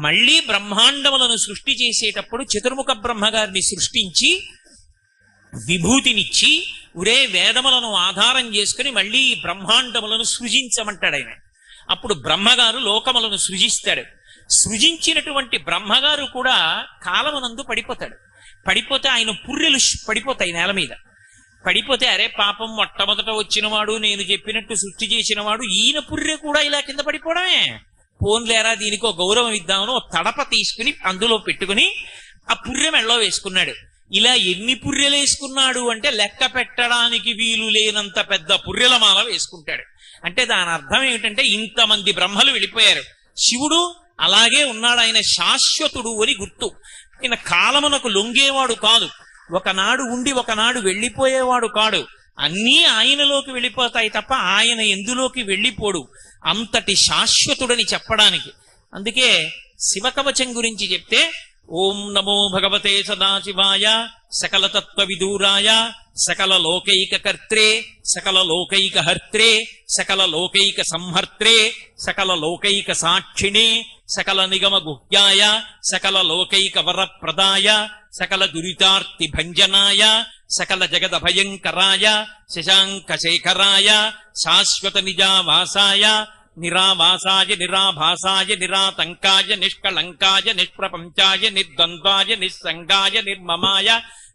Speaker 2: మళ్ళీ బ్రహ్మాండములను సృష్టి చేసేటప్పుడు చతుర్ముఖ బ్రహ్మగారిని సృష్టించి విభూతినిచ్చి ఉరే వేదములను ఆధారం చేసుకుని మళ్ళీ బ్రహ్మాండములను సృజించమంటాడు ఆయన. అప్పుడు బ్రహ్మగారు లోకములను సృజిస్తాడు. సృజించినటువంటి బ్రహ్మగారు కూడా కాలమునందు పడిపోతాడు. పడిపోతే ఆయన పుర్రెలు పడిపోతాయి నేల మీద. పడిపోతే అరే పాపం మొట్టమొదట వచ్చినవాడు, నేను చెప్పినట్టు సృష్టి చేసినవాడు, ఈయన పుర్రె కూడా ఇలా కింద పడిపోవడమే. పోన్లేరా దీనికో గౌరవం ఇద్దామని ఓ తడప తీసుకుని అందులో పెట్టుకుని ఆ పుర్రె మెళ్ళలో వేసుకున్నాడు. ఇలా ఎన్ని పుర్రెలు వేసుకున్నాడు అంటే లెక్క పెట్టడానికి వీలు లేనంత పెద్ద పుర్రెలమాల వేసుకుంటాడు. అంటే దాని అర్థం ఏమిటంటే ఇంతమంది బ్రహ్మలు వెళ్ళిపోయారు, శివుడు అలాగే ఉన్నాడు. ఆయన శాశ్వతుడు అని గుర్తు. ఆయన కాలమునకు లొంగేవాడు కాదు, ఒకనాడు ఉండి ఒకనాడు వెళ్ళిపోయేవాడు కాడు. అన్నీ ఆయనలోకి వెళ్ళిపోతాయి తప్ప ఆయన ఎందులోకి వెళ్ళిపోడు. అంతటి శాశ్వతుడని చెప్పడానికి. అందుకే శివకవచం గురించి చెప్తే ఓం నమో భగవతే సదాశివాయ సకల తత్వ విదూరాయ సకల లోకైక కర్త్రే సకల లోకైక హర్త్రే సకల లోకైక సంహర్త్రే సకల లోకైక సాక్షిణే సకల నిగమ గుహ్యాయ సకల లోకైక వరప్రదాయ సకల దురితార్తి భంజనాయ సకల జగద భయంకరాయ శశాంక శేఖరాయ శాశ్వత నిజావాసాయ నిరావాసాయ నిరాభాసాయ నిరాతంకాయ నిష్కళంకాయ నిష్ప్రపంచాయ నిర్ద్వంద్వాయ నిస్సంగాయ నిర్మమాయ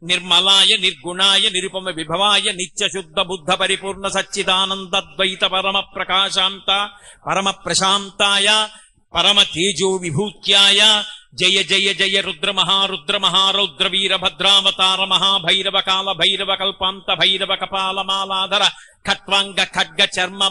Speaker 2: నిర్మలాయ నిర్గుణాయ నిరుపమ విభవాయ నిత్య శుద్ధ బుద్ధ పరిపూర్ణ సచ్చిదానందద్వైత పరమ ప్రకాశాంత పరమ ప్రశాంతాయ పరమ తేజో విభూత్యాయ జయ జయ జయ రుద్ర మహారౌద్ర వీర భద్రావతార మహాభైరవ కాల భైరవ కల్పాంత భైరవ కపాలమాలాధర ఖట్వాంగ ఖడ్గ చర్మ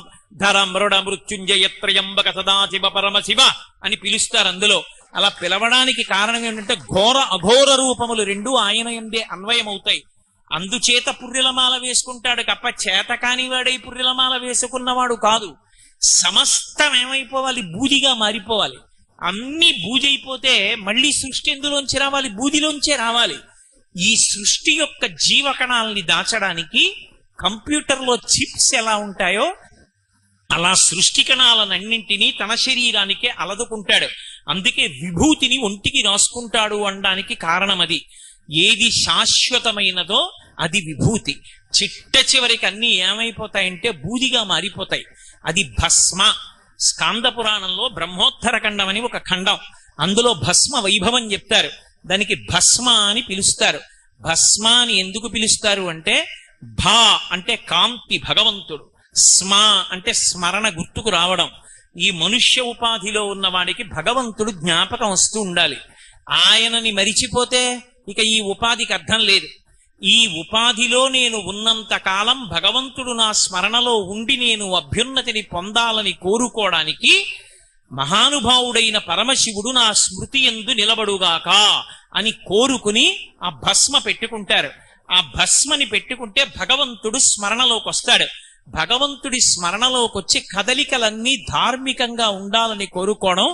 Speaker 2: ధర మృడ మృత్యుంజయ త్రయంబక సదాశివ పరమశివ అని పిలుస్తారు. అందులో అలా పిలవడానికి కారణం ఏంటంటే ఘోర అఘోర రూపములు రెండు ఆయన యందే అన్వయమవుతాయి. అందుచేత పుర్రెలమాల వేసుకుంటాడు తప్ప చేత కానివాడై పుర్రెలమాల వేసుకున్నవాడు కాదు. సమస్తం ఏమైపోవాలి? బూదిగా మారిపోవాలి. అన్ని బూజైపోతే మళ్ళీ సృష్టి ఎందులోంచి రావాలి? బూదిలోంచే రావాలి. ఈ సృష్టి యొక్క జీవకణాలని దాచడానికి కంప్యూటర్లో చిప్స్ ఎలా ఉంటాయో అలా సృష్టి కణాలన్నింటినీ తన శరీరానికే అలదుకుంటాడు. అందుకే విభూతిని ఒంటికి రాసుకుంటాడు అనడానికి కారణం అది. ఏది శాశ్వతమైనదో అది విభూతి. చిట్ట చివరికి అన్ని ఏమైపోతాయంటే బూదిగా మారిపోతాయి. అది భస్మ. స్కాంద పురాణంలో బ్రహ్మోత్తర ఖండం అని ఒక ఖండం, అందులో భస్మ వైభవం చెప్తారు. దానికి భస్మ అని పిలుస్తారు. భస్మ అని ఎందుకు పిలుస్తారు అంటే భా అంటే కాంతి భగవంతుడు, స్మ అంటే స్మరణ గుర్తుకు రావడం. ఈ మనుష్య ఉపాధిలో ఉన్న వాడికి భగవంతుడు జ్ఞాపకం వస్తూ ఉండాలి. ఆయనని మరిచిపోతే ఇక ఈ ఉపాధికి అర్థం లేదు. ఈ ఉపాధిలో నేను ఉన్నంత కాలం భగవంతుడు నా స్మరణలో ఉండి నేను అభ్యున్నతిని పొందాలని కోరుకోవడానికి మహానుభావుడైన పరమశివుడు నా స్మృతి యందు నిలబడుగాక అని కోరుకుని ఆ భస్మ పెట్టుకుంటారు. ఆ భస్మని పెట్టుకుంటే భగవంతుడు స్మరణలోకి వస్తాడు. భగవంతుడి స్మరణలోకి వచ్చి కదలికలన్నీ ధార్మికంగా ఉండాలని కోరుకోవడం.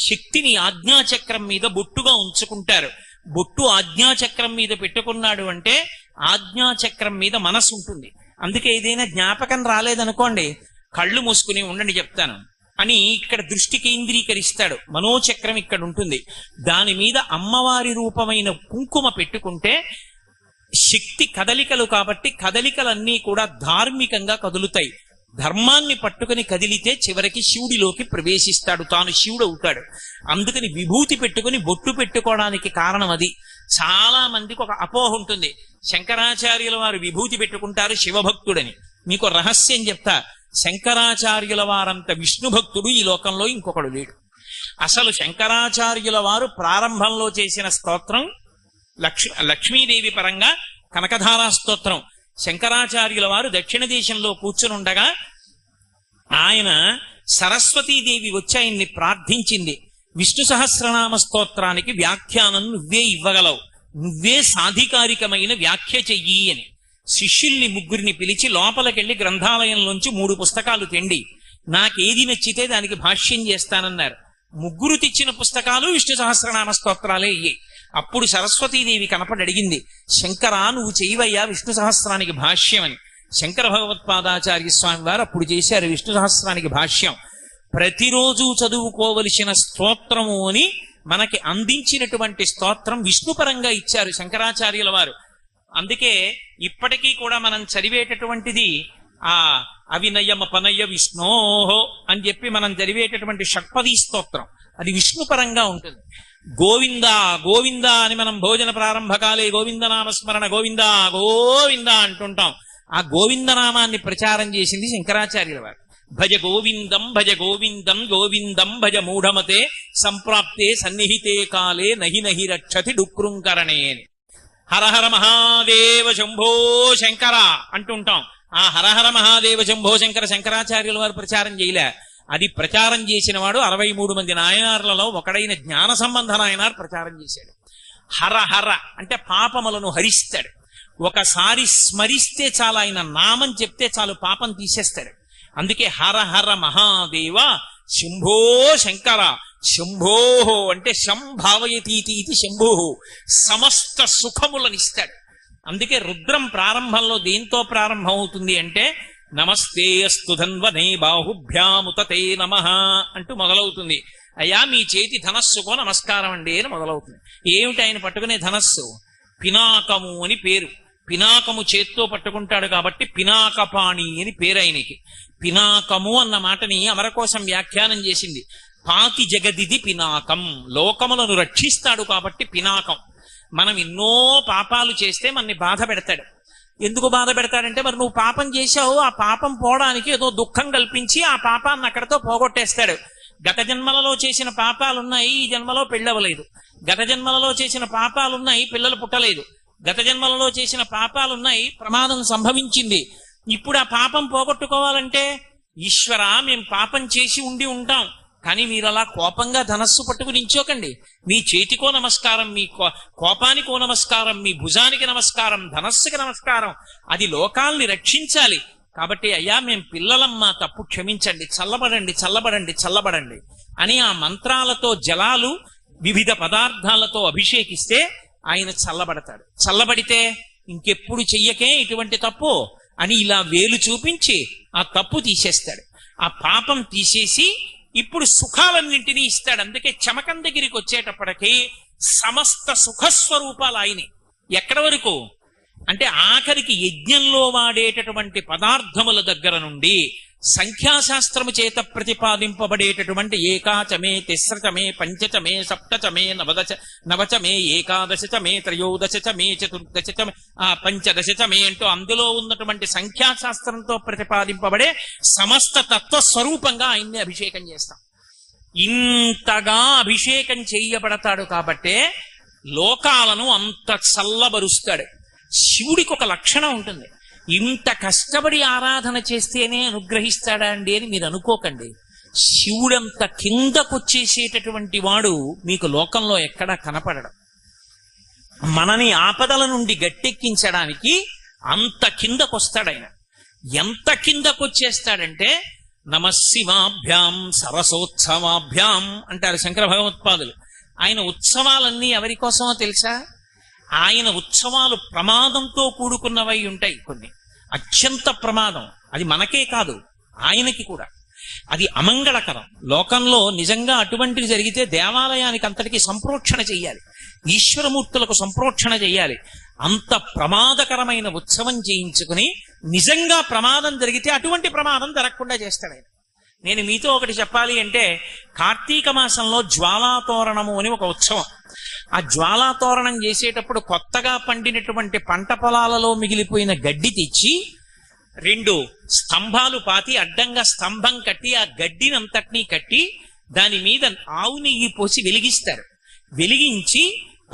Speaker 2: శక్తిని ఆజ్ఞాచక్రం మీద బొట్టుగా ఉంచుకుంటారు. బొట్టు ఆజ్ఞాచక్రం మీద పెట్టుకున్నాడు అంటే ఆజ్ఞాచక్రం మీద మనసు ఉంటుంది. అందుకే ఏదైనా జ్ఞాపకం రాలేదనుకోండి, కళ్ళు మూసుకుని ఉండండి చెప్తాను అని ఇక్కడ దృష్టి కేంద్రీకరిస్తాడు. మనోచక్రం ఇక్కడ ఉంటుంది. దాని మీద అమ్మవారి రూపమైన కుంకుమ పెట్టుకుంటే శక్తి కదలికలు కాబట్టి కదలికలన్నీ కూడా ధార్మికంగా కదులుతాయి. ధర్మాన్ని పట్టుకుని కదిలితే చివరికి శివుడిలోకి ప్రవేశిస్తాడు, తాను శివుడు అవుతాడు. అందుకని విభూతి పెట్టుకుని బొట్టు పెట్టుకోవడానికి కారణం అది. చాలా మందికి ఒక అపోహ ఉంటుంది, శంకరాచార్యుల వారు విభూతి పెట్టుకుంటారు శివభక్తుడని. మీకు రహస్యం చెప్తా, శంకరాచార్యుల వారంత విష్ణు భక్తుడు ఈ లోకంలో ఇంకొకడు లేడు. అసలు శంకరాచార్యుల వారు ప్రారంభంలో చేసిన స్తోత్రం లక్ష్మీదేవి పరంగా కనకధారా స్తోత్రం. శంకరాచార్యుల వారు దక్షిణ దేశంలో కూర్చుని ఉండగా ఆయన సరస్వతీదేవి వచ్చి ఆయన్ని ప్రార్థించింది, విష్ణు సహస్రనామ స్తోత్రానికి వ్యాఖ్యానం నువ్వే ఇవ్వగలవు, నువ్వే సాధికారికమైన వ్యాఖ్య చెయ్యి అని. శిష్యుల్ని ముగ్గురిని పిలిచి లోపలికెళ్లి గ్రంథాలయంలోంచి 3 పుస్తకాలు తెండి, నాకేది నచ్చితే దానికి భాష్యం చేస్తానన్నారు. ముగ్గురు తెచ్చిన పుస్తకాలు విష్ణు సహస్రనామ స్తోత్రాలే అయ్యాయి. అప్పుడు సరస్వతీదేవి కనపడి అడిగింది, శంకరా నువ్వు చేయవయ్యా విష్ణు సహస్రానికి భాష్యం అని. శంకర భగవత్పాదాచార్య స్వామి వారు అప్పుడు చేశారు విష్ణు సహస్రానికి భాష్యం. ప్రతిరోజు చదువుకోవలసిన స్తోత్రము అని మనకి అందించినటువంటి స్తోత్రం విష్ణుపరంగా ఇచ్చారు శంకరాచార్యుల వారు. అందుకే ఇప్పటికీ కూడా మనం చదివేటటువంటిది ఆ అవినయమపనయ విష్ణోహో అని చెప్పి మనం చదివేటటువంటి షట్పదీ స్తోత్రం, అది విష్ణుపరంగా ఉంటుంది. గోవింద గోవింద అని మనం భోజన ప్రారంభకాలే గోవిందనామస్మరణ గోవింద గోవింద అంటుంటాం. ఆ గోవిందనామాన్ని ప్రచారం చేసింది శంకరాచార్యుల వారు. భజ గోవిందం గోవిందం భజ మూఢమతే సంప్రాప్తే సన్నిహితే కాలే నహి నహి రక్షతి డుక్రుంకరణే అని. హరహర మహాదేవ శంభో శంకర అంటుంటాం. ఆ హరహర మహాదేవ శంభో శంకర శంకరాచార్యుల వారు ప్రచారం చేయలే, అది ప్రచారం చేసిన వాడు 63 మంది నాయనార్లలో ఒకడైన జ్ఞాన సంబంధ నాయనార్ ప్రచారం చేశాడు. హర హర అంటే పాపములను హరిస్తాడు. ఒకసారి స్మరిస్తే చాలు, ఆయన నామం చెప్తే చాలు పాపం తీసేస్తాడు. అందుకే హర హర మహాదేవ శంభో శంకర. శంభో అంటే శంభావయతీతి ఇది శంభో, సమస్త సుఖములనిస్తాడు. అందుకే రుద్రం ప్రారంభంలో దేంతో ప్రారంభం అవుతుంది అంటే నమస్తే అస్తు ధన్వనే బాహుభ్యాముతతే నమః అంటూ మొదలవుతుంది. అయ్యా మీ చేతి ధనస్సుకో నమస్కారం అండి అని మొదలవుతుంది. ఏమిటి ఆయన పట్టుకునే ధనస్సు? పినాకము అని పేరు. పినాకము చేత్తో పట్టుకుంటాడు కాబట్టి పినాకపాణి అని పేరు ఆయనకి. పినాకము అన్న మాటని అమరకోశం వ్యాఖ్యానం చేసింది. పాతి జగదిది పినాకం, లోకములను రక్షిస్తాడు కాబట్టి పినాకం. మనం ఎన్నో పాపాలు చేస్తే మనని బాధ పెడతాడు. ఎందుకు బాధ పెడతాడంటే, మరి నువ్వు పాపం చేశావు, ఆ పాపం పోవడానికి ఏదో దుఃఖం కల్పించి ఆ పాపాన్ని అక్కడితో పోగొట్టేస్తాడు. గత జన్మలలో చేసిన పాపాలున్నాయి, ఈ జన్మలో పెళ్ళవలేదు. గత జన్మలలో చేసిన పాపాలున్నాయి, పిల్లలు పుట్టలేదు. గత జన్మలలో చేసిన పాపాలున్నాయి, ప్రమాదం సంభవించింది. ఇప్పుడు ఆ పాపం పోగొట్టుకోవాలంటే, ఈశ్వర మేము పాపం చేసి ఉండి ఉంటాం, కానీ మీరు అలా కోపంగా ధనస్సు పట్టుకుని నించోకండి. మీ చేతికో నమస్కారం, మీ కోపానికో నమస్కారం, మీ భుజానికి నమస్కారం, ధనస్సుకి నమస్కారం. అది లోకాల్ని రక్షించాలి. కాబట్టి అయ్యా మేము పిల్లలమ్మా, తప్పు క్షమించండి, చల్లబడండి చల్లబడండి చల్లబడండి అని ఆ మంత్రాలతో జలాలు వివిధ పదార్థాలతో అభిషేకిస్తే ఆయన చల్లబడతాడు. చల్లబడితే ఇంకెప్పుడు చెయ్యకే ఇటువంటి తప్పు అని ఇలా వేలు చూపించి ఆ తప్పు తీసేస్తాడు. ఆ పాపం తీసేసి ఇప్పుడు సుఖాలన్నింటినీ ఇస్తాడు. అందుకే చమకం దగ్గరికి వచ్చేటప్పటికి సమస్త సుఖస్వరూపాలు ఆయనే. ఎక్కడ వరకు అంటే ఆఖరికి యజ్ఞంలో వాడేటటువంటి పదార్థముల దగ్గర నుండి సంఖ్యాశాస్త్రము చేత ప్రతిపాదింపబడేటటువంటి ఏకాచమే, తిస్రచమే, పంచచమే, సప్తచమే, నవచమే, ఏకాదశచమే, త్రయోదశచమే, చతుర్దశచమే, పంచదశచమే అంటూ అందులో ఉన్నటువంటి సంఖ్యాశాస్త్రంతో ప్రతిపాదింపబడే సమస్త తత్వస్వరూపంగా ఆయన్ని అభిషేకం చేస్తాం. ఇంతగా అభిషేకం చేయబడతాడు కాబట్టే లోకాలను అంత చల్లబరుస్తాడు. శివుడికి ఒక లక్షణం ఉంటుంది, ఇంత కష్టపడి ఆరాధన చేస్తేనే అనుగ్రహిస్తాడా అండి అని మీరు అనుకోకండి. శివుడంత కిందకొచ్చేసేటటువంటి వాడు మీకు లోకంలో ఎక్కడా కనపడడం. మనని ఆపదల నుండి గట్టెక్కించడానికి అంత కిందకొస్తాడాయన. ఎంత కిందకొచ్చేస్తాడంటే నమశివాభ్యాం సరసోత్సవాభ్యాం అంటారు శంకర భగవత్పాదులు. ఆయన ఉత్సవాలన్నీ ఎవరి కోసమో తెలుసా? ఆయన ఉత్సవాలు ప్రమాదంతో కూడుకున్నవై ఉంటాయి. కొన్ని అత్యంత ప్రమాదం, అది మనకే కాదు ఆయనకి కూడా. అది అమంగళకరం. లోకంలో నిజంగా అటువంటిది జరిగితే దేవాలయానికి అంతటికి సంప్రోక్షణ చెయ్యాలి, ఈశ్వరమూర్తులకు సంప్రోక్షణ చెయ్యాలి. అంత ప్రమాదకరమైన ఉత్సవం చేయించుకుని నిజంగా ప్రమాదం జరిగితే అటువంటి ప్రమాదం జరగకుండా చేస్తాడు ఆయన. నేను మీతో ఒకటి చెప్పాలి అంటే, కార్తీక మాసంలో జ్వాలాతోరణము అని ఒక ఉత్సవం. ఆ జ్వాలాతోరణం చేసేటప్పుడు కొత్తగా పండినటువంటి పంట పొలాలలో మిగిలిపోయిన గడ్డి తెచ్చి 2 స్తంభాలు పాతి అడ్డంగా స్తంభం కట్టి ఆ గడ్డినంతటినీ కట్టి దాని మీద ఆవు నెయ్యి పోసి వెలిగిస్తారు. వెలిగించి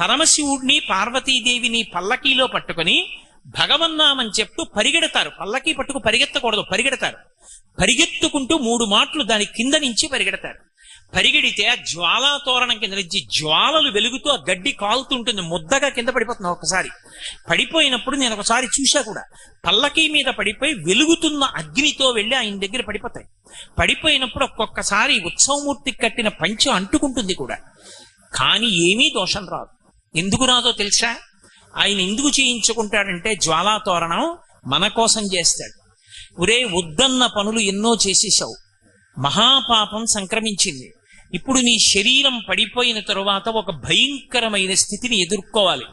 Speaker 2: పరమశివుడిని పార్వతీదేవిని పల్లకీలో పట్టుకుని భగవన్నామని చెప్తూ పరిగెడతారు. పల్లకీ పట్టుకు పరిగెత్తకూడదు, పరిగెడతారు. పరిగెత్తుకుంటూ 3 మాటలు దాని కింద నుంచి పరిగెడతారు. పరిగెడితే ఆ జ్వాలాతోరణం కింద నుంచి జ్వాలలు వెలుగుతూ ఆ గడ్డి కాలుతుంటుంది, ముద్దగా కింద పడిపోతుంది. ఒకసారి పడిపోయినప్పుడు నేను ఒకసారి చూశా కూడా, పల్లకీ మీద పడిపోయి వెలుగుతున్న అగ్నితో వెళ్ళి ఆయన దగ్గర పడిపోతాయి. పడిపోయినప్పుడు ఒక్కొక్కసారి ఉత్సవమూర్తికి కట్టిన పంచె అంటుకుంటుంది కూడా, కానీ ఏమీ దోషం రాదు. ఎందుకు రాదో తెలుసా? ఆయన ఎందుకు చేయించుకుంటాడంటే జ్వాలాతోరణం మన కోసం చేస్తాడు. ఒరే వద్దన్న పనులు ఎన్నో చేసేసావు, మహాపాపం సంక్రమించింది, ఇప్పుడు నీ శరీరం పడిపోయిన తరువాత ఒక భయంకరమైన స్థితిని ఎదుర్కోవాలి.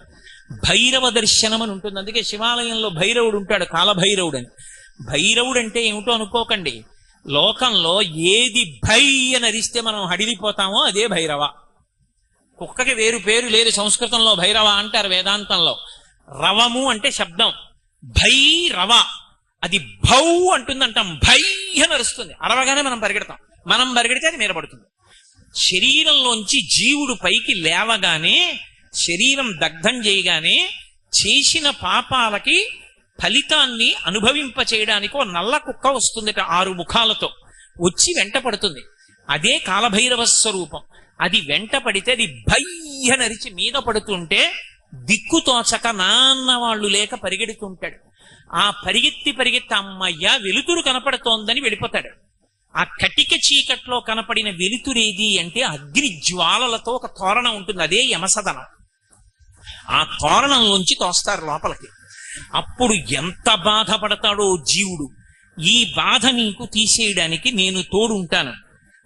Speaker 2: భైరవ దర్శనం అని ఉంటుంది. అందుకే శివాలయంలో భైరవుడు ఉంటాడు, కాలభైరవుడు అని. భైరవుడు అంటే ఏమిటో అనుకోకండి, లోకంలో ఏది భై అని అరిస్తే మనం హడిలిపోతామో అదే భైరవ. కుక్కకి వేరు పేరు లేదు, సంస్కృతంలో భైరవ అంటారు, వేదాంతంలో. రవము అంటే శబ్దం, భైరవ అది భౌ అంటుందంటాం, భై అని అరుస్తుంది. అరవగానే మనం పరిగెడతాం, మనం పరిగెడితే అది మీద పడుతుంది. శరీరంలోంచి జీవుడు పైకి లేవగానే, శరీరం దగ్ధం చేయగానే చేసిన పాపాలకి ఫలితాన్ని అనుభవింప చేయడానికి ఓ నల్ల కుక్క వస్తుందట 6 ముఖాలతో వచ్చి వెంట పడుతుంది. అదే కాలభైరవ స్వరూపం. అది వెంట పడితే అది భయ్య నరిచి మీద పడుతుంటే దిక్కుతోచక నాన్న వాళ్ళు లేక పరిగెడుతుంటాడు. ఆ పరిగెత్తి అమ్మయ్య వెలుతురు కనపడుతోందని వెళ్ళిపోతాడు. ఆ కటిక చీకట్లో కనపడిన వెలుతురేది అంటే అగ్ని జ్వాలలతో ఒక తోరణం ఉంటుంది, అదే యమసదనం. ఆ తోరణంలోంచి తోస్తారు లోపలికి. అప్పుడు ఎంత బాధపడతాడో జీవుడు. ఈ బాధ నీకు తీసేయడానికి నేను తోడుంటాను,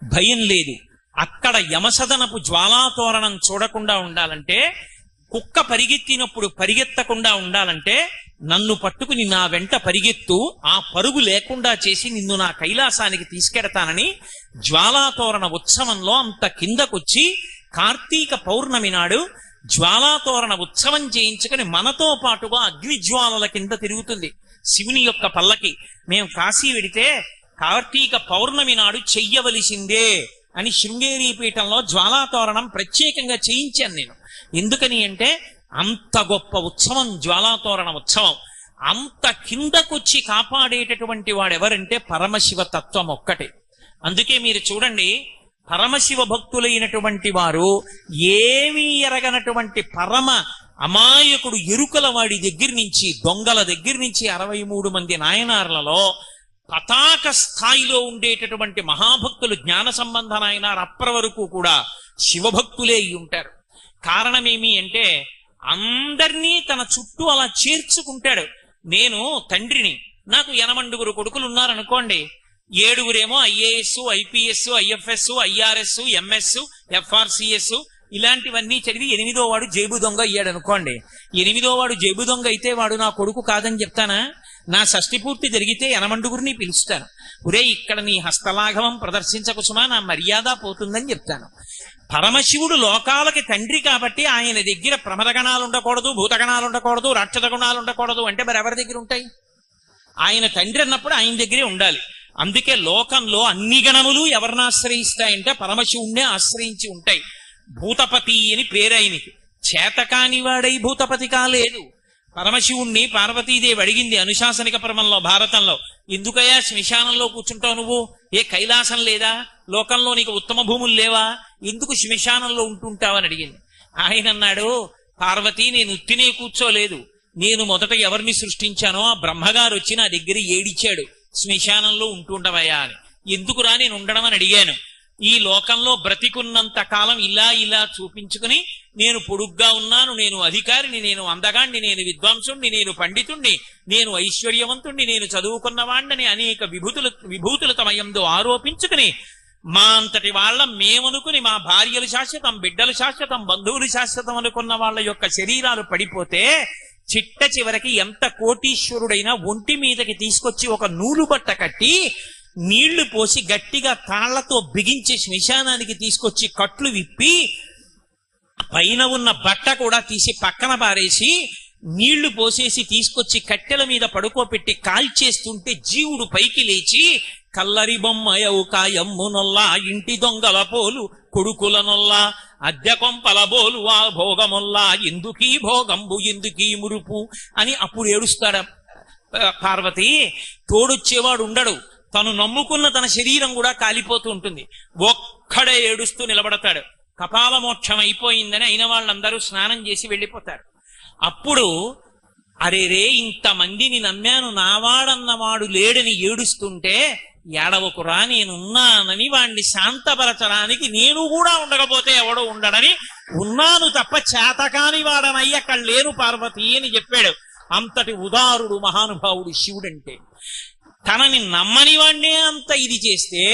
Speaker 2: భయం లేదు. అక్కడ యమసదనపు జ్వాలాతోరణం చూడకుండా ఉండాలంటే, కుక్క పరిగెత్తినప్పుడు పరిగెత్తకుండా ఉండాలంటే నన్ను పట్టుకుని నా వెంట పరిగెత్తు, ఆ పరుగు లేకుండా చేసి నిన్ను నా కైలాసానికి తీసుకెడతానని జ్వాలాతోరణ ఉత్సవంలో అంత కిందకొచ్చి కార్తీక పౌర్ణమి నాడు జ్వాలాతోరణ ఉత్సవం చేయించుకుని మనతో పాటుగా అగ్నిజ్వాలల కింద తిరుగుతుంది శివుని యొక్క పల్లకి. మేము కాశీ వెడితే కార్తీక పౌర్ణమి నాడు చెయ్యవలసిందే అని శృంగేరి పీఠంలో జ్వాలాతోరణం ప్రత్యేకంగా చేయించాను నేను. ఎందుకని అంటే అంత గొప్ప ఉత్సవం జ్వాలాతోరణ ఉత్సవం. అంత కిందకొచ్చి కాపాడేటటువంటి వాడెవరంటే పరమశివ తత్వం ఒక్కటే. అందుకే మీరు చూడండి, పరమశివ భక్తులైనటువంటి వారు ఏమీ ఎరగనటువంటి పరమ అమాయకుడు ఎరుకల వాడి దగ్గర నుంచి, దొంగల దగ్గర నుంచి 63 మంది నాయనార్లలో పతాక స్థాయిలో ఉండేటటువంటి మహాభక్తులు, జ్ఞాన సంబంధ నాయనార్ అప్పటి వరకు కూడా శివభక్తులే అయి ఉంటారు. కారణమేమి అంటే అందరినీ తన చుట్టూ అలా చేర్చుకుంటాడు. నేను తండ్రిని, నాకు 80 కొడుకులు ఉన్నారనుకోండి, 7 IAS, IPS, IFS, IRS, MS, FRCS ఇలాంటివన్నీ చదివి 8వ వాడు జేబు దొంగ అయ్యాడు అనుకోండి. 8వ వాడు జేబు దొంగ అయితే వాడు నా కొడుకు కాదని చెప్తానా? నా షష్ఠి పూర్తి జరిగితే 80 పిలుస్తాను. ఒరే, ఇక్కడ నీ హస్తలాఘవం ప్రదర్శించకు సుమా, నా మర్యాద పోతుందని చెప్తాను. పరమశివుడు లోకాలకి తండ్రి కాబట్టి ఆయన దగ్గర ప్రమదగణాలు ఉండకూడదు, భూతగణాలు ఉండకూడదు, రాక్షస గుణాలు ఉండకూడదు అంటే మరి ఎవరి దగ్గర ఉంటాయి? ఆయన తండ్రి అన్నప్పుడు ఆయన దగ్గరే ఉండాలి. అందుకే లోకంలో అన్ని గణములు ఎవరిని ఆశ్రయిస్తాయంటే పరమశివుణ్ణే ఆశ్రయించి ఉంటాయి. భూతపతి అని పేరాయనికి. చేతకాని వాడై భూతపతి కాలేదు. పరమశివుణ్ణి పార్వతీదేవి అడిగింది అనుశాసనిక పర్వంలో, భారతంలో, ఎందుకయ్యా శ్మశానంలో కూర్చుంటావు నువ్వు? ఏ కైలాసం లేదా? లోకంలో నీకు ఉత్తమ భూములు లేవా? ఎందుకు శ్మశానంలో ఉంటుంటావని అడిగింది. ఆయన అన్నాడు, పార్వతి, నేను ఉత్తినే కూర్చోలేదు. నేను మొదట ఎవరిని సృష్టించానో ఆ బ్రహ్మగారు వచ్చి నా దగ్గర ఏడిచాడు, శ్మశానంలో ఉంటుండవయ్యా అని. ఎందుకురా నేను ఉండడం అని అడిగాను. ఈ లోకంలో బ్రతికున్నంత కాలం ఇలా చూపించుకుని నేను పొడుగ్గా ఉన్నాను, నేను అధికారిని, నేను అందగాణ్ణి, నేను విద్వాంసుణ్ణి, నేను పండితుణ్ణి, నేను ఐశ్వర్యవంతుణ్ణి, నేను చదువుకున్నవాణ్ణని అనేక విభూతుల తమయంతో ఆరోపించుకుని మా అంతటి వాళ్ళ మేమనుకుని మా భార్యలు శాశ్వతం, బిడ్డలు శాశ్వతం, బంధువులు శాశ్వతం అనుకున్న వాళ్ళ యొక్క శరీరాలు పడిపోతే చిట్ట చివరికి ఎంత కోటీశ్వరుడైనా ఒంటి మీదకి తీసుకొచ్చి ఒక నూలు బట్ట కట్టి నీళ్లు పోసి గట్టిగా తాళ్లతో బిగించి శ్మశానానికి తీసుకొచ్చి కట్లు విప్పి పైన ఉన్న బట్ట కూడా తీసి పక్కన పారేసి నీళ్లు పోసేసి తీసుకొచ్చి కట్టెల మీద పడుకోపెట్టి కాల్చేస్తుంటే జీవుడు పైకి లేచి, కల్లరి బొమ్మయవు కాయమ్మునొల్లా, ఇంటి దొంగల పోలు కొడుకులనొల్లా, అద్దె కొంపల బోలు ఆ భోగమొల్లా, ఎందుకీ భోగంబు ఎందుకీ మురుపు అని అప్పుడు ఏడుస్తాడు పార్వతి. తోడొచ్చేవాడు ఉండడు, తను నమ్ముకున్న తన శరీరం కూడా కాలిపోతూ ఉంటుంది. ఒక్కడే ఏడుస్తూ నిలబడతాడు. కపాల మోక్షం అయిపోయిందని అయిన వాళ్ళందరూ స్నానం చేసి వెళ్ళిపోతారు. అప్పుడు అరేరే, ఇంతమందిని నమ్మాను, నావాడన్నవాడు లేడని ఏడుస్తుంటే, ఏడవకురా నేనున్నానని వాణ్ణి శాంతపరచడానికి నేను కూడా ఉండకపోతే ఎవడో ఉండడని ఉన్నాను తప్ప చేతకాని వాడనయ్యి అక్కడ లేను పార్వతి అని చెప్పాడు. అంతటి ఉదారుడు మహానుభావుడు శివుడంటే. తనని నమ్మని వాణ్ణే అంత ఇది చేస్తే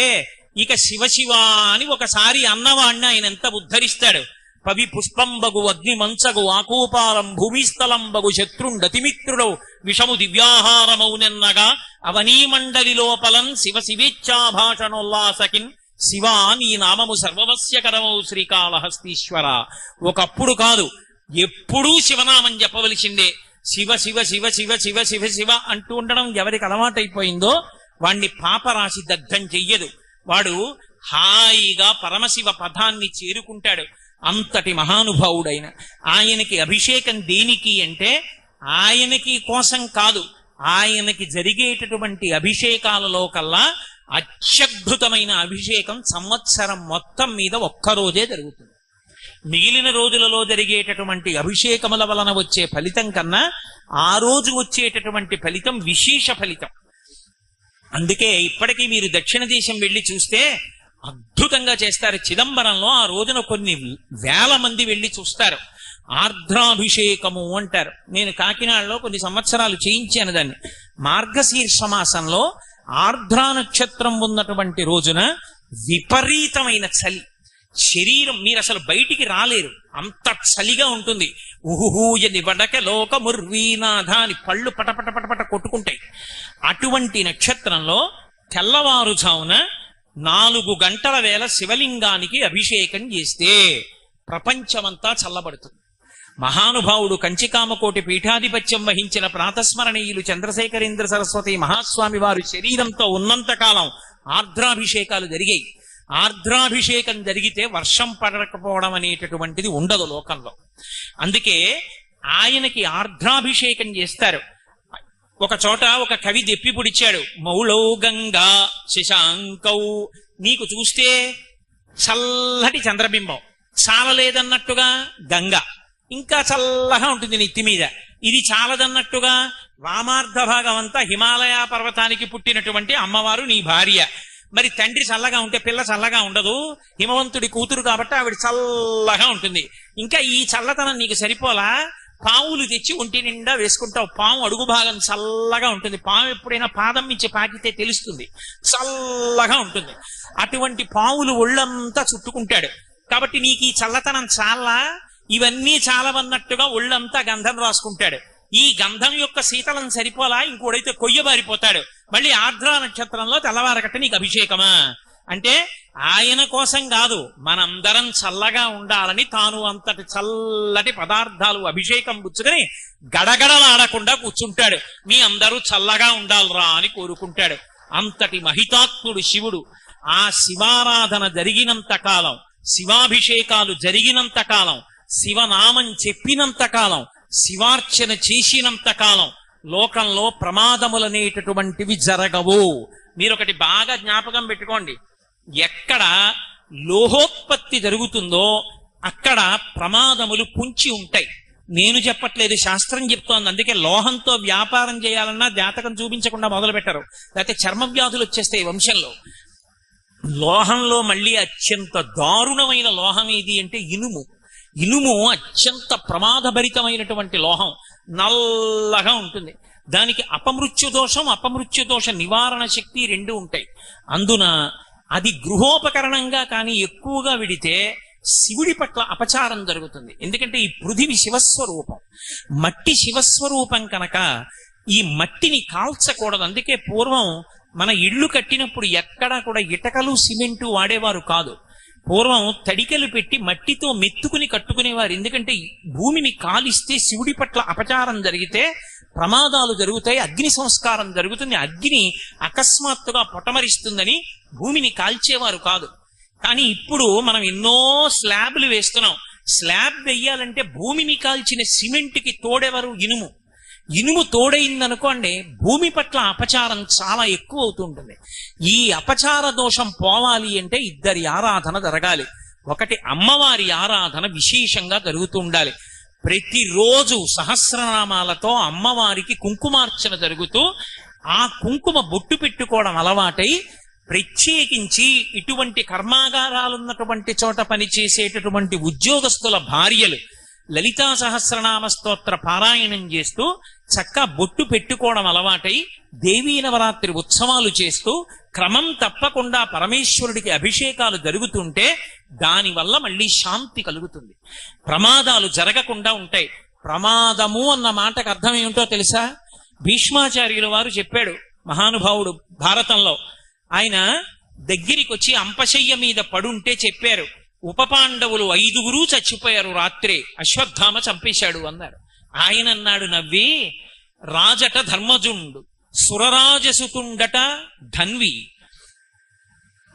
Speaker 2: ఇక శివ అని ఒకసారి అన్నవాణ్ణి ఆయన ఎంత ఉద్ధరిస్తాడు. పవి పుష్పంబగు అగ్ని మంచగు ఆకూపాలం భూమిస్థలంబగు శత్రుండతిమిత్రుడవు విషము దివ్యాహారమౌనెన్నగా అవనీ మండలి లోపలన్ శివ శివేచ్ఛాభాషణోల్లాసకిన్ శివా నీ నామము సర్వవస్యకరమౌ శ్రీకాళహస్తీశ్వర. ఒకప్పుడు కాదు, ఎప్పుడూ శివనామం చెప్పవలసిందే. శివ శివ శివ శివ శివ శివ శివ అంటూ ఉండడం ఎవరికి అలవాటైపోయిందో వాణ్ణి పాపరాశి దగ్ధం చెయ్యదు. వాడు హాయిగా పరమశివ పదాన్ని చేరుకుంటాడు. అంతటి మహానుభావుడైన ఆయనకి అభిషేకం దేనికి అంటే ఆయనకి కోసం కాదు, ఆయనకి జరిగేటటువంటి అభిషేకాలలో కల్లా అత్యద్భుతమైన అభిషేకం సంవత్సరం మొత్తం మీద ఒక్కరోజే జరుగుతుంది. మిగిలిన రోజులలో జరిగేటటువంటి అభిషేకముల వలన వచ్చే ఫలితం కన్నా ఆ రోజు వచ్చేటటువంటి ఫలితం విశేష ఫలితం. అందుకే ఇప్పటికీ మీరు దక్షిణ దేశం వెళ్ళి చూస్తే అద్భుతంగా చేస్తారు. చిదంబరంలో ఆ రోజున కొన్ని వేల మంది వెళ్ళి చూస్తారు. ఆర్ద్రాభిషేకము అంటారు. నేను కాకినాడలో కొన్ని సంవత్సరాలు చేయించాను దాన్ని. మార్గశీర్ష మాసంలో ఆర్ద్రా నక్షత్రం ఉన్నటువంటి రోజున విపరీతమైన చలి, శరీరం మీరు అసలు బయటికి రాలేరు, అంత చలిగా ఉంటుంది. ఉహుహూయ నివడక లోకముర్వీనాథ అని పళ్ళు పటపట పటపట కొట్టుకుంటాయి. అటువంటి నక్షత్రంలో తెల్లవారుజామున 4 గంటల వేళ శివలింగానికి అభిషేకం చేస్తే ప్రపంచమంతా చల్లబడుతుంది. మహానుభావుడు కంచికామకోటి పీఠాధిపత్యం వహించిన ప్రాతస్మరణీయులు చంద్రశేఖరేంద్ర సరస్వతి మహాస్వామి వారు శరీరంతో ఉన్నంతకాలం ఆర్ద్రాభిషేకాలు జరిగాయి. ఆర్ద్రాభిషేకం జరిగితే వర్షం పడకపోవడం అనేటటువంటిది ఉండదు లోకంలో. అందుకే ఆయనకి ఆర్ద్రాభిషేకం చేస్తారు. ఒక చోట ఒక కవి దెప్పి పొడిచాడు, మౌళౌ గంగా శశాంకౌ. నీకు చూస్తే చల్లటి చంద్రబింబం, చాలలేదన్నట్టుగా గంగ ఇంకా చల్లగా ఉంటుంది నెత్తి మీద. ఇది చాలదన్నట్టుగా వామార్ధ భాగం అంతా హిమాలయ పర్వతానికి పుట్టినటువంటి అమ్మవారు నీ భార్య. మరి తండ్రి చల్లగా ఉంటే పిల్ల చల్లగా ఉండదు. హిమవంతుడి కూతురు కాబట్టి ఆవిడ చల్లగా ఉంటుంది. ఇంకా ఈ చల్లతనం నీకు సరిపోలా, పావులు తెచ్చి ఒంటి నిండా వేసుకుంటావు. పాము అడుగు భాగం చల్లగా ఉంటుంది. పాము ఎప్పుడైనా పాదం నుంచి పాకితే తెలుస్తుంది, చల్లగా ఉంటుంది. అటువంటి పావులు ఒళ్ళంతా చుట్టుకుంటాడు. కాబట్టి నీకు ఈ చల్లతనం చాలా, ఇవన్నీ చాలవన్నట్టుగా ఒళ్ళంతా గంధం రాసుకుంటాడు. ఈ గంధం యొక్క శీతలం సరిపోలా, ఇంకోడైతే కొయ్యబారిపోతాడు. మళ్ళీ ఆర్ద్రా నక్షత్రంలో తెల్లవారకట్ట నీకు అభిషేకమా అంటే ఆయన కోసం కాదు, మనందరం చల్లగా ఉండాలని తాను అంతటి చల్లటి పదార్థాలు అభిషేకం పుచ్చుకొని గడగడలాడకుండా కూర్చుంటాడు. మీ అందరూ చల్లగా ఉండాలిరా అని కోరుకుంటాడు. అంతటి మహితాత్ముడు శివుడు. ఆ శివారాధన జరిగినంత కాలం, శివాభిషేకాలు జరిగినంత కాలం, శివనామం చెప్పినంత కాలం, శివార్చన చేసినంత కాలం లోకంలో ప్రమాదములనేటటువంటివి జరగవు. మీరొకటి బాగా జ్ఞాపకం పెట్టుకోండి, ఎక్కడ లోహోత్పత్తి జరుగుతుందో అక్కడ ప్రమాదములు పుంచి ఉంటాయి. నేను చెప్పట్లేదు, శాస్త్రం చెప్తోంది. అందుకే లోహంతో వ్యాపారం చేయాలన్నా జాతకం చూపించకుండా మొదలు పెట్టరు, లేకపోతే చర్మ వ్యాధులు వచ్చేస్తాయి వంశంలో. లోహంలో మళ్ళీ అత్యంత దారుణమైన లోహం ఏది అంటే ఇనుము. ఇనుము అత్యంత ప్రమాదభరితమైనటువంటి లోహం, నల్లగా ఉంటుంది. దానికి అపమృత్యు దోషం, అపమృత్యు దోష నివారణ శక్తి రెండు ఉంటాయి. అందున అది గృహోపకరణంగా కానీ ఎక్కువగా విడితే శివుడి పట్ల అపచారం జరుగుతుంది. ఎందుకంటే ఈ పృథివి శివస్వరూపం, మట్టి శివస్వరూపం కనుక ఈ మట్టిని కాల్చకూడదు. అందుకే పూర్వం మన ఇళ్ళు కట్టినప్పుడు ఎక్కడా కూడా ఇటకలు సిమెంటు వాడేవారు కాదు. పూర్వం తడికలు పెట్టి మట్టితో మెత్తుకుని కట్టుకునేవారు. ఎందుకంటే భూమిని కాలిస్తే శివుడి పట్ల అపచారం జరిగితే ప్రమాదాలు జరుగుతాయి, అగ్ని సంస్కారం జరుగుతుంది, అగ్ని అకస్మాత్తుగా పొటమరిస్తుందని భూమిని కాల్చేవారు కాదు. కానీ ఇప్పుడు మనం ఎన్నో స్లాబ్లు వేస్తున్నాం. స్లాబ్ వెయ్యాలంటే భూమిని కాల్చిన సిమెంట్కి తోడెవరు? ఇనుము. ఇనుము తోడైందనుకోండి భూమి పట్ల అపచారం చాలా ఎక్కువ అవుతుంటుంది. ఈ అపచార దోషం పోవాలి అంటే ఇద్దరి ఆరాధన జరగాలి. ఒకటి అమ్మవారి ఆరాధన విశేషంగా జరుగుతూ ఉండాలి. ప్రతిరోజు సహస్రనామాలతో అమ్మవారికి కుంకుమార్చన జరుగుతూ ఆ కుంకుమ బొట్టు పెట్టుకోవడం అలవాటై ప్రత్యేకించి ఇటువంటి కర్మాగారాలున్నటువంటి చోట పనిచేసేటటువంటి ఉద్యోగస్తుల భార్యలు లలితా సహస్రనామ స్తోత్ర పారాయణం చేస్తూ చక్క బొట్టు పెట్టుకోవడం అలవాటై దేవీ నవరాత్రి ఉత్సవాలు చేస్తూ క్రమం తప్పకుండా పరమేశ్వరుడికి అభిషేకాలు జరుగుతుంటే దానివల్ల మళ్ళీ శాంతి కలుగుతుంది, ప్రమాదాలు జరగకుండా ఉంటాయి. ప్రమాదము అన్న మాటకు అర్థం ఏమిటో తెలుసా? భీష్మాచార్యుల వారు చెప్పాడు మహానుభావుడు భారతంలో. ఆయన దగ్గరికి వచ్చి అంపశయ్య మీద పడుంటే చెప్పారు, ఉపపాండవులు 5 చచ్చిపోయారు రాత్రే, అశ్వత్థామ చంపేశాడు అన్నాడు. ఆయన అన్నాడు నవ్వి, రాజట ధర్మజుండు, సురరాజసుతుండట ధన్వి,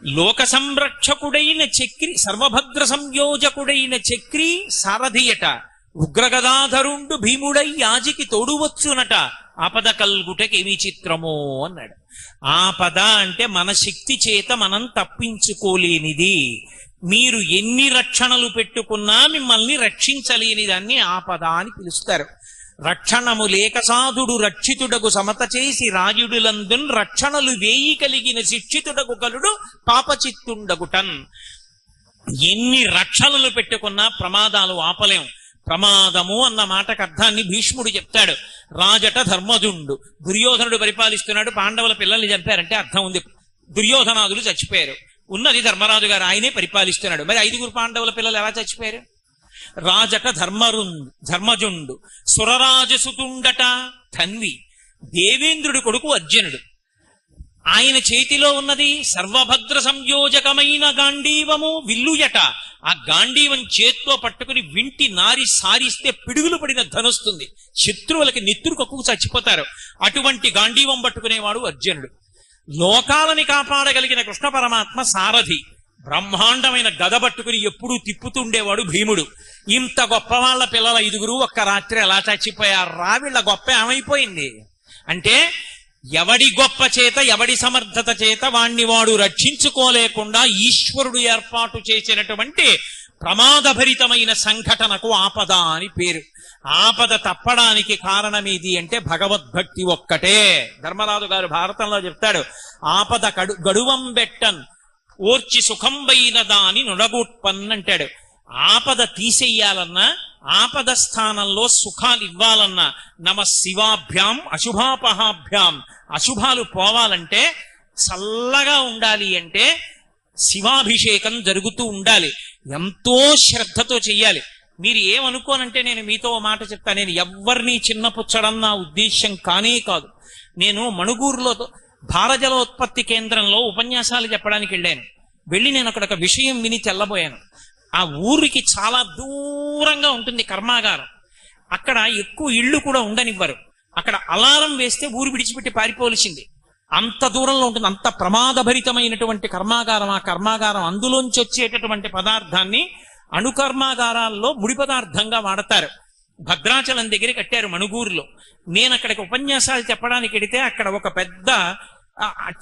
Speaker 2: లోక సంరక్షకుడైన చక్రి, సర్వభద్ర సంయోజకుడైన చక్రి సారథియట, ఉగ్రగదాధరుండు భీముడై యాజికి తోడువచ్చునట, ఆపద కల్గుటకేమి చిత్రమో అన్నాడు. ఆపద అంటే మన శక్తి చేత మనం తప్పించుకోలేనిది. మీరు ఎన్ని రక్షణలు పెట్టుకున్నా మిమ్మల్ని రక్షించలేని దాన్ని ఆపద అని పిలుస్తారు. రక్షణము లేక సాధుడు రక్షితుడకు సమత చేసి రాయుడులందున్ రక్షణలు వేయి కలిగిన శిక్షితుడకు కలుడు పాపచిత్తుండగుటన్. ఎన్ని రక్షణలు పెట్టుకున్నా ప్రమాదాలు ఆపలేం. ప్రమాదము అన్న మాటకు అర్థాన్ని భీష్ముడు చెప్తాడు. రాజట ధర్మజుండు, దుర్యోధనుడు పరిపాలిస్తున్నాడు, పాండవుల పిల్లల్ని చంపారంటే అర్థం ఉంది, దుర్యోధనాదులు చచ్చిపోయారు. ఉన్నది ధర్మరాజు గారు, ఆయనే పరిపాలిస్తున్నాడు. మరి 5 పాండవుల పిల్లలు ఎలా చచ్చిపోయారు? రాజట ధర్మజుండు, సురరాజసుతుండట ధన్వి, దేవేంద్రుడి కొడుకు అర్జునుడు. ఆయన చేతిలో ఉన్నది సర్వభద్ర సంయోజకమైన గాంధీవము విల్లుయట. ఆ గాంధీవం చేత్తో పట్టుకుని వింటి నారి సారిస్తే పిడుగులు పడిన ధనుస్తుంది, శత్రువులకి నెత్తురు కక్కుకు చచ్చిపోతారు. అటువంటి గాంధీవం పట్టుకునేవాడు అర్జునుడు. లోకాలని కాపాడగలిగిన కృష్ణ పరమాత్మ సారథి, బ్రహ్మాండమైన గద పట్టుకుని ఎప్పుడూ తిప్పుతుండేవాడు భీముడు. ఇంత గొప్ప వాళ్ళ పిల్లల 5 ఒక్క రాత్రి ఎలా చచ్చిపోయారు? వీళ్ళ గొప్ప ఏమైపోయింది అంటే, ఎవడి గొప్ప చేత ఎవడి సమర్థత చేత వాణ్ణి వాడు రక్షించుకోలేకుండా ఈశ్వరుడు ఏర్పాటు చేసినటువంటి ప్రమాదభరితమైన సంఘటనకు ఆపద అని పేరు. ఆపద తప్పడానికి కారణమేది అంటే భగవద్భక్తి ఒక్కటే. ధర్మరాజు గారు భారతంలో చెప్తాడు, ఆపద గడువం బెట్టన్ ఓర్చి సుఖంబైన దాని నుడగూట్పన్ అంటాడు. ఆపద తీసేయాలన్నా, ఆపద స్థానంలో సుఖాలు ఇవ్వాలన్నా నమ శివాభ్యాం అశుభాపహాభ్యాం, అశుభాలు పోవాలంటే, చల్లగా ఉండాలి అంటే శివాభిషేకం జరుగుతూ ఉండాలి. ఎంతో శ్రద్ధతో చెయ్యాలి. మీరు ఏమనుకోనంటే నేను మీతో మాట చెప్తా, నేను ఎవ్వరినీ చిన్నపుచ్చడం నా ఉద్దేశ్యం కానే కాదు. నేను మణుగూరులో భారజలోత్పత్తి కేంద్రంలో ఉపన్యాసాలు చెప్పడానికి వెళ్ళి నేను అక్కడ ఒక విషయం విని తెల్లబోయాను. ఆ ఊరికి చాలా దూరంగా ఉంటుంది కర్మాగారం. అక్కడ ఎక్కువ ఇళ్ళు కూడా ఉండనివ్వరు. అక్కడ అలారం వేస్తే ఊరు విడిచిపెట్టి పారిపోవలసింది. అంత దూరంలో ఉంటుంది. అంత ప్రమాదభరితమైనటువంటి కర్మాగారం. ఆ కర్మాగారం అందులోంచి వచ్చేటటువంటి పదార్థాన్ని అణుకర్మాగారాల్లో ముడి పదార్థంగా వాడతారు. భద్రాచలం దగ్గర కట్టారు మణుగూరులో. నేను అక్కడికి ఉపన్యాసాలు చెప్పడానికి వెడితే అక్కడ ఒక పెద్ద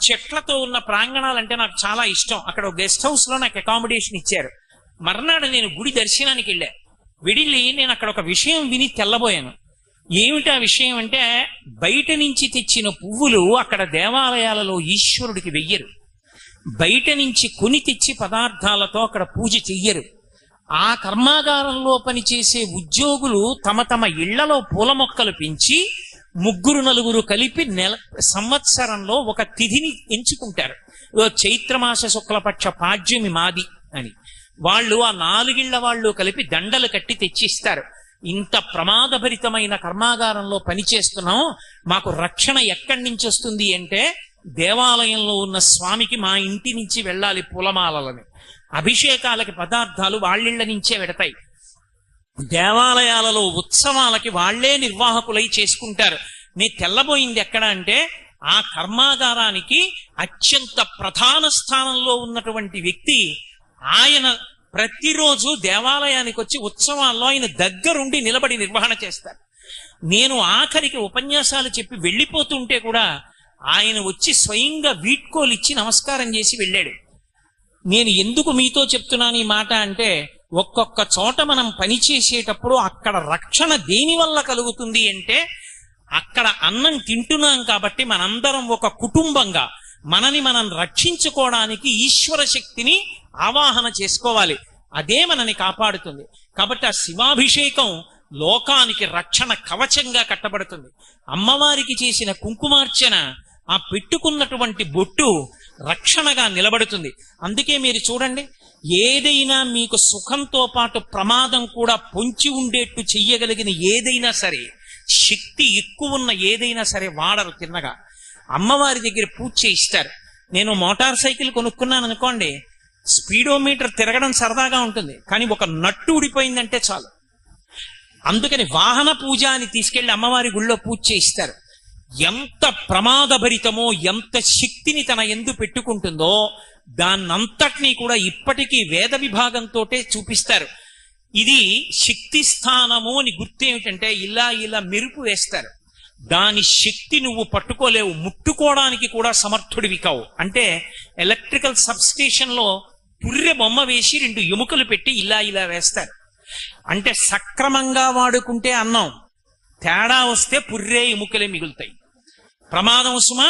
Speaker 2: చెట్లతో ఉన్న ప్రాంగణాలంటే నాకు చాలా ఇష్టం. అక్కడ ఒక గెస్ట్ హౌస్ లో నాకు అకామిడేషన్ ఇచ్చారు. మర్నాడు నేను గుడి దర్శనానికి వెళ్ళి నేను అక్కడ ఒక విషయం విని తెల్లబోయాను. ఏమిటి ఆ విషయం అంటే, బయట నుంచి తెచ్చిన పువ్వులు అక్కడ దేవాలయాలలో ఈశ్వరుడికి వెయ్యరు. బయట నుంచి కొని తెచ్చి పదార్థాలతో అక్కడ పూజ చెయ్యరు. ఆ కర్మాగారంలో పనిచేసే ఉద్యోగులు తమ తమ ఇళ్లలో పూల మొక్కలు పెంచి 3-4 కలిపి సంవత్సరంలో ఒక తిథిని ఎంచుకుంటారు. చైత్రమాస శుక్లపక్ష పాడ్యమి మాది అని వాళ్ళు ఆ 4 వాళ్ళు కలిపి దండలు కట్టి తెచ్చిస్తారు. ఇంత ప్రమాదభరితమైన కర్మాగారంలో పనిచేస్తున్నాం, మాకు రక్షణ ఎక్కడి నుంచి వస్తుంది అంటే, దేవాలయంలో ఉన్న స్వామికి మా ఇంటి నుంచి వెళ్ళాలి పూలమాలలని. అభిషేకాలకి పదార్థాలు వాళ్ళిళ్ల నుంచే వెడతాయి. దేవాలయాలలో ఉత్సవాలకి వాళ్లే నిర్వాహకులై చేసుకుంటారు. నేను తెల్లబోయింది ఎక్కడ అంటే, ఆ కర్మాగారానికి అత్యంత ప్రధాన స్థానంలో ఉన్నటువంటి వ్యక్తి ఆయన ప్రతిరోజు దేవాలయానికి వచ్చి ఉత్సవాల్లో ఆయన దగ్గరుండి నిలబడి నిర్వహణ చేస్తారు. నేను ఆఖరికి ఉపన్యాసాలు చెప్పి వెళ్ళిపోతుంటే కూడా ఆయన వచ్చి స్వయంగా వీడ్కోలిచ్చి నమస్కారం చేసి వెళ్ళాడు. నేను ఎందుకు మీతో చెప్తున్నాను ఈ మాట అంటే, ఒక్కొక్క చోట మనం పని చేసేటప్పుడు అక్కడ రక్షణ దేని వల్ల కలుగుతుంది అంటే, అక్కడ అన్నం తింటున్నాం కాబట్టి మనందరం ఒక కుటుంబంగా మనని మనం రక్షించుకోవడానికి ఈశ్వర శక్తిని ఆవాహన చేసుకోవాలి. అదే మనని కాపాడుతుంది. కాబట్టి ఆ శివాభిషేకం లోకానికి రక్షణ కవచంగా కట్టబడుతుంది. అమ్మవారికి చేసిన కుంకుమార్చన, ఆ పెట్టుకున్నటువంటి బొట్టు రక్షణగా నిలబడుతుంది. అందుకే మీరు చూడండి, ఏదైనా మీకు సుఖంతో పాటు ప్రమాదం కూడా పొంచి ఉండేట్టు చెయ్యగలిగిన ఏదైనా సరే, శక్తి ఎక్కువ ఉన్న ఏదైనా సరే వాడరు తిన్నగా. అమ్మవారి దగ్గర పూజ చేయిస్తారు. నేను మోటార్ సైకిల్ కొనుక్కున్నాను అనుకోండి, స్పీడోమీటర్ తిరగడం సరదాగా ఉంటుంది, కానీ ఒక నట్టు ఊడిపోయిందంటే చాలు. అందుకని వాహన పూజ అని తీసుకెళ్లి అమ్మవారి గుళ్ళో పూజ చేయిస్తారు. ఎంత ప్రమాదభరితమో, ఎంత శక్తిని తన యందు పెట్టుకుంటుందో దాన్నంతటినీ కూడా ఇప్పటికీ వేద విభాగంతో చూపిస్తారు. ఇది శక్తి స్థానము అని గుర్తేమిటంటే, ఇలా ఇలా మెరుపు వేస్తారు. దాని శక్తి నువ్వు పట్టుకోలేవు, ముట్టుకోవడానికి కూడా సమర్థుడివి కావు. అంటే ఎలక్ట్రికల్ సబ్ స్టేషన్ లో పుర్రె బొమ్మ వేసి 2 ఎముకలు పెట్టి ఇలా ఇలా వేస్తారు. అంటే సక్రమంగా వాడుకుంటే అన్నం, తేడా వస్తే పుర్రె ఎముకలే మిగులుతాయి. ప్రమాదం సుమా.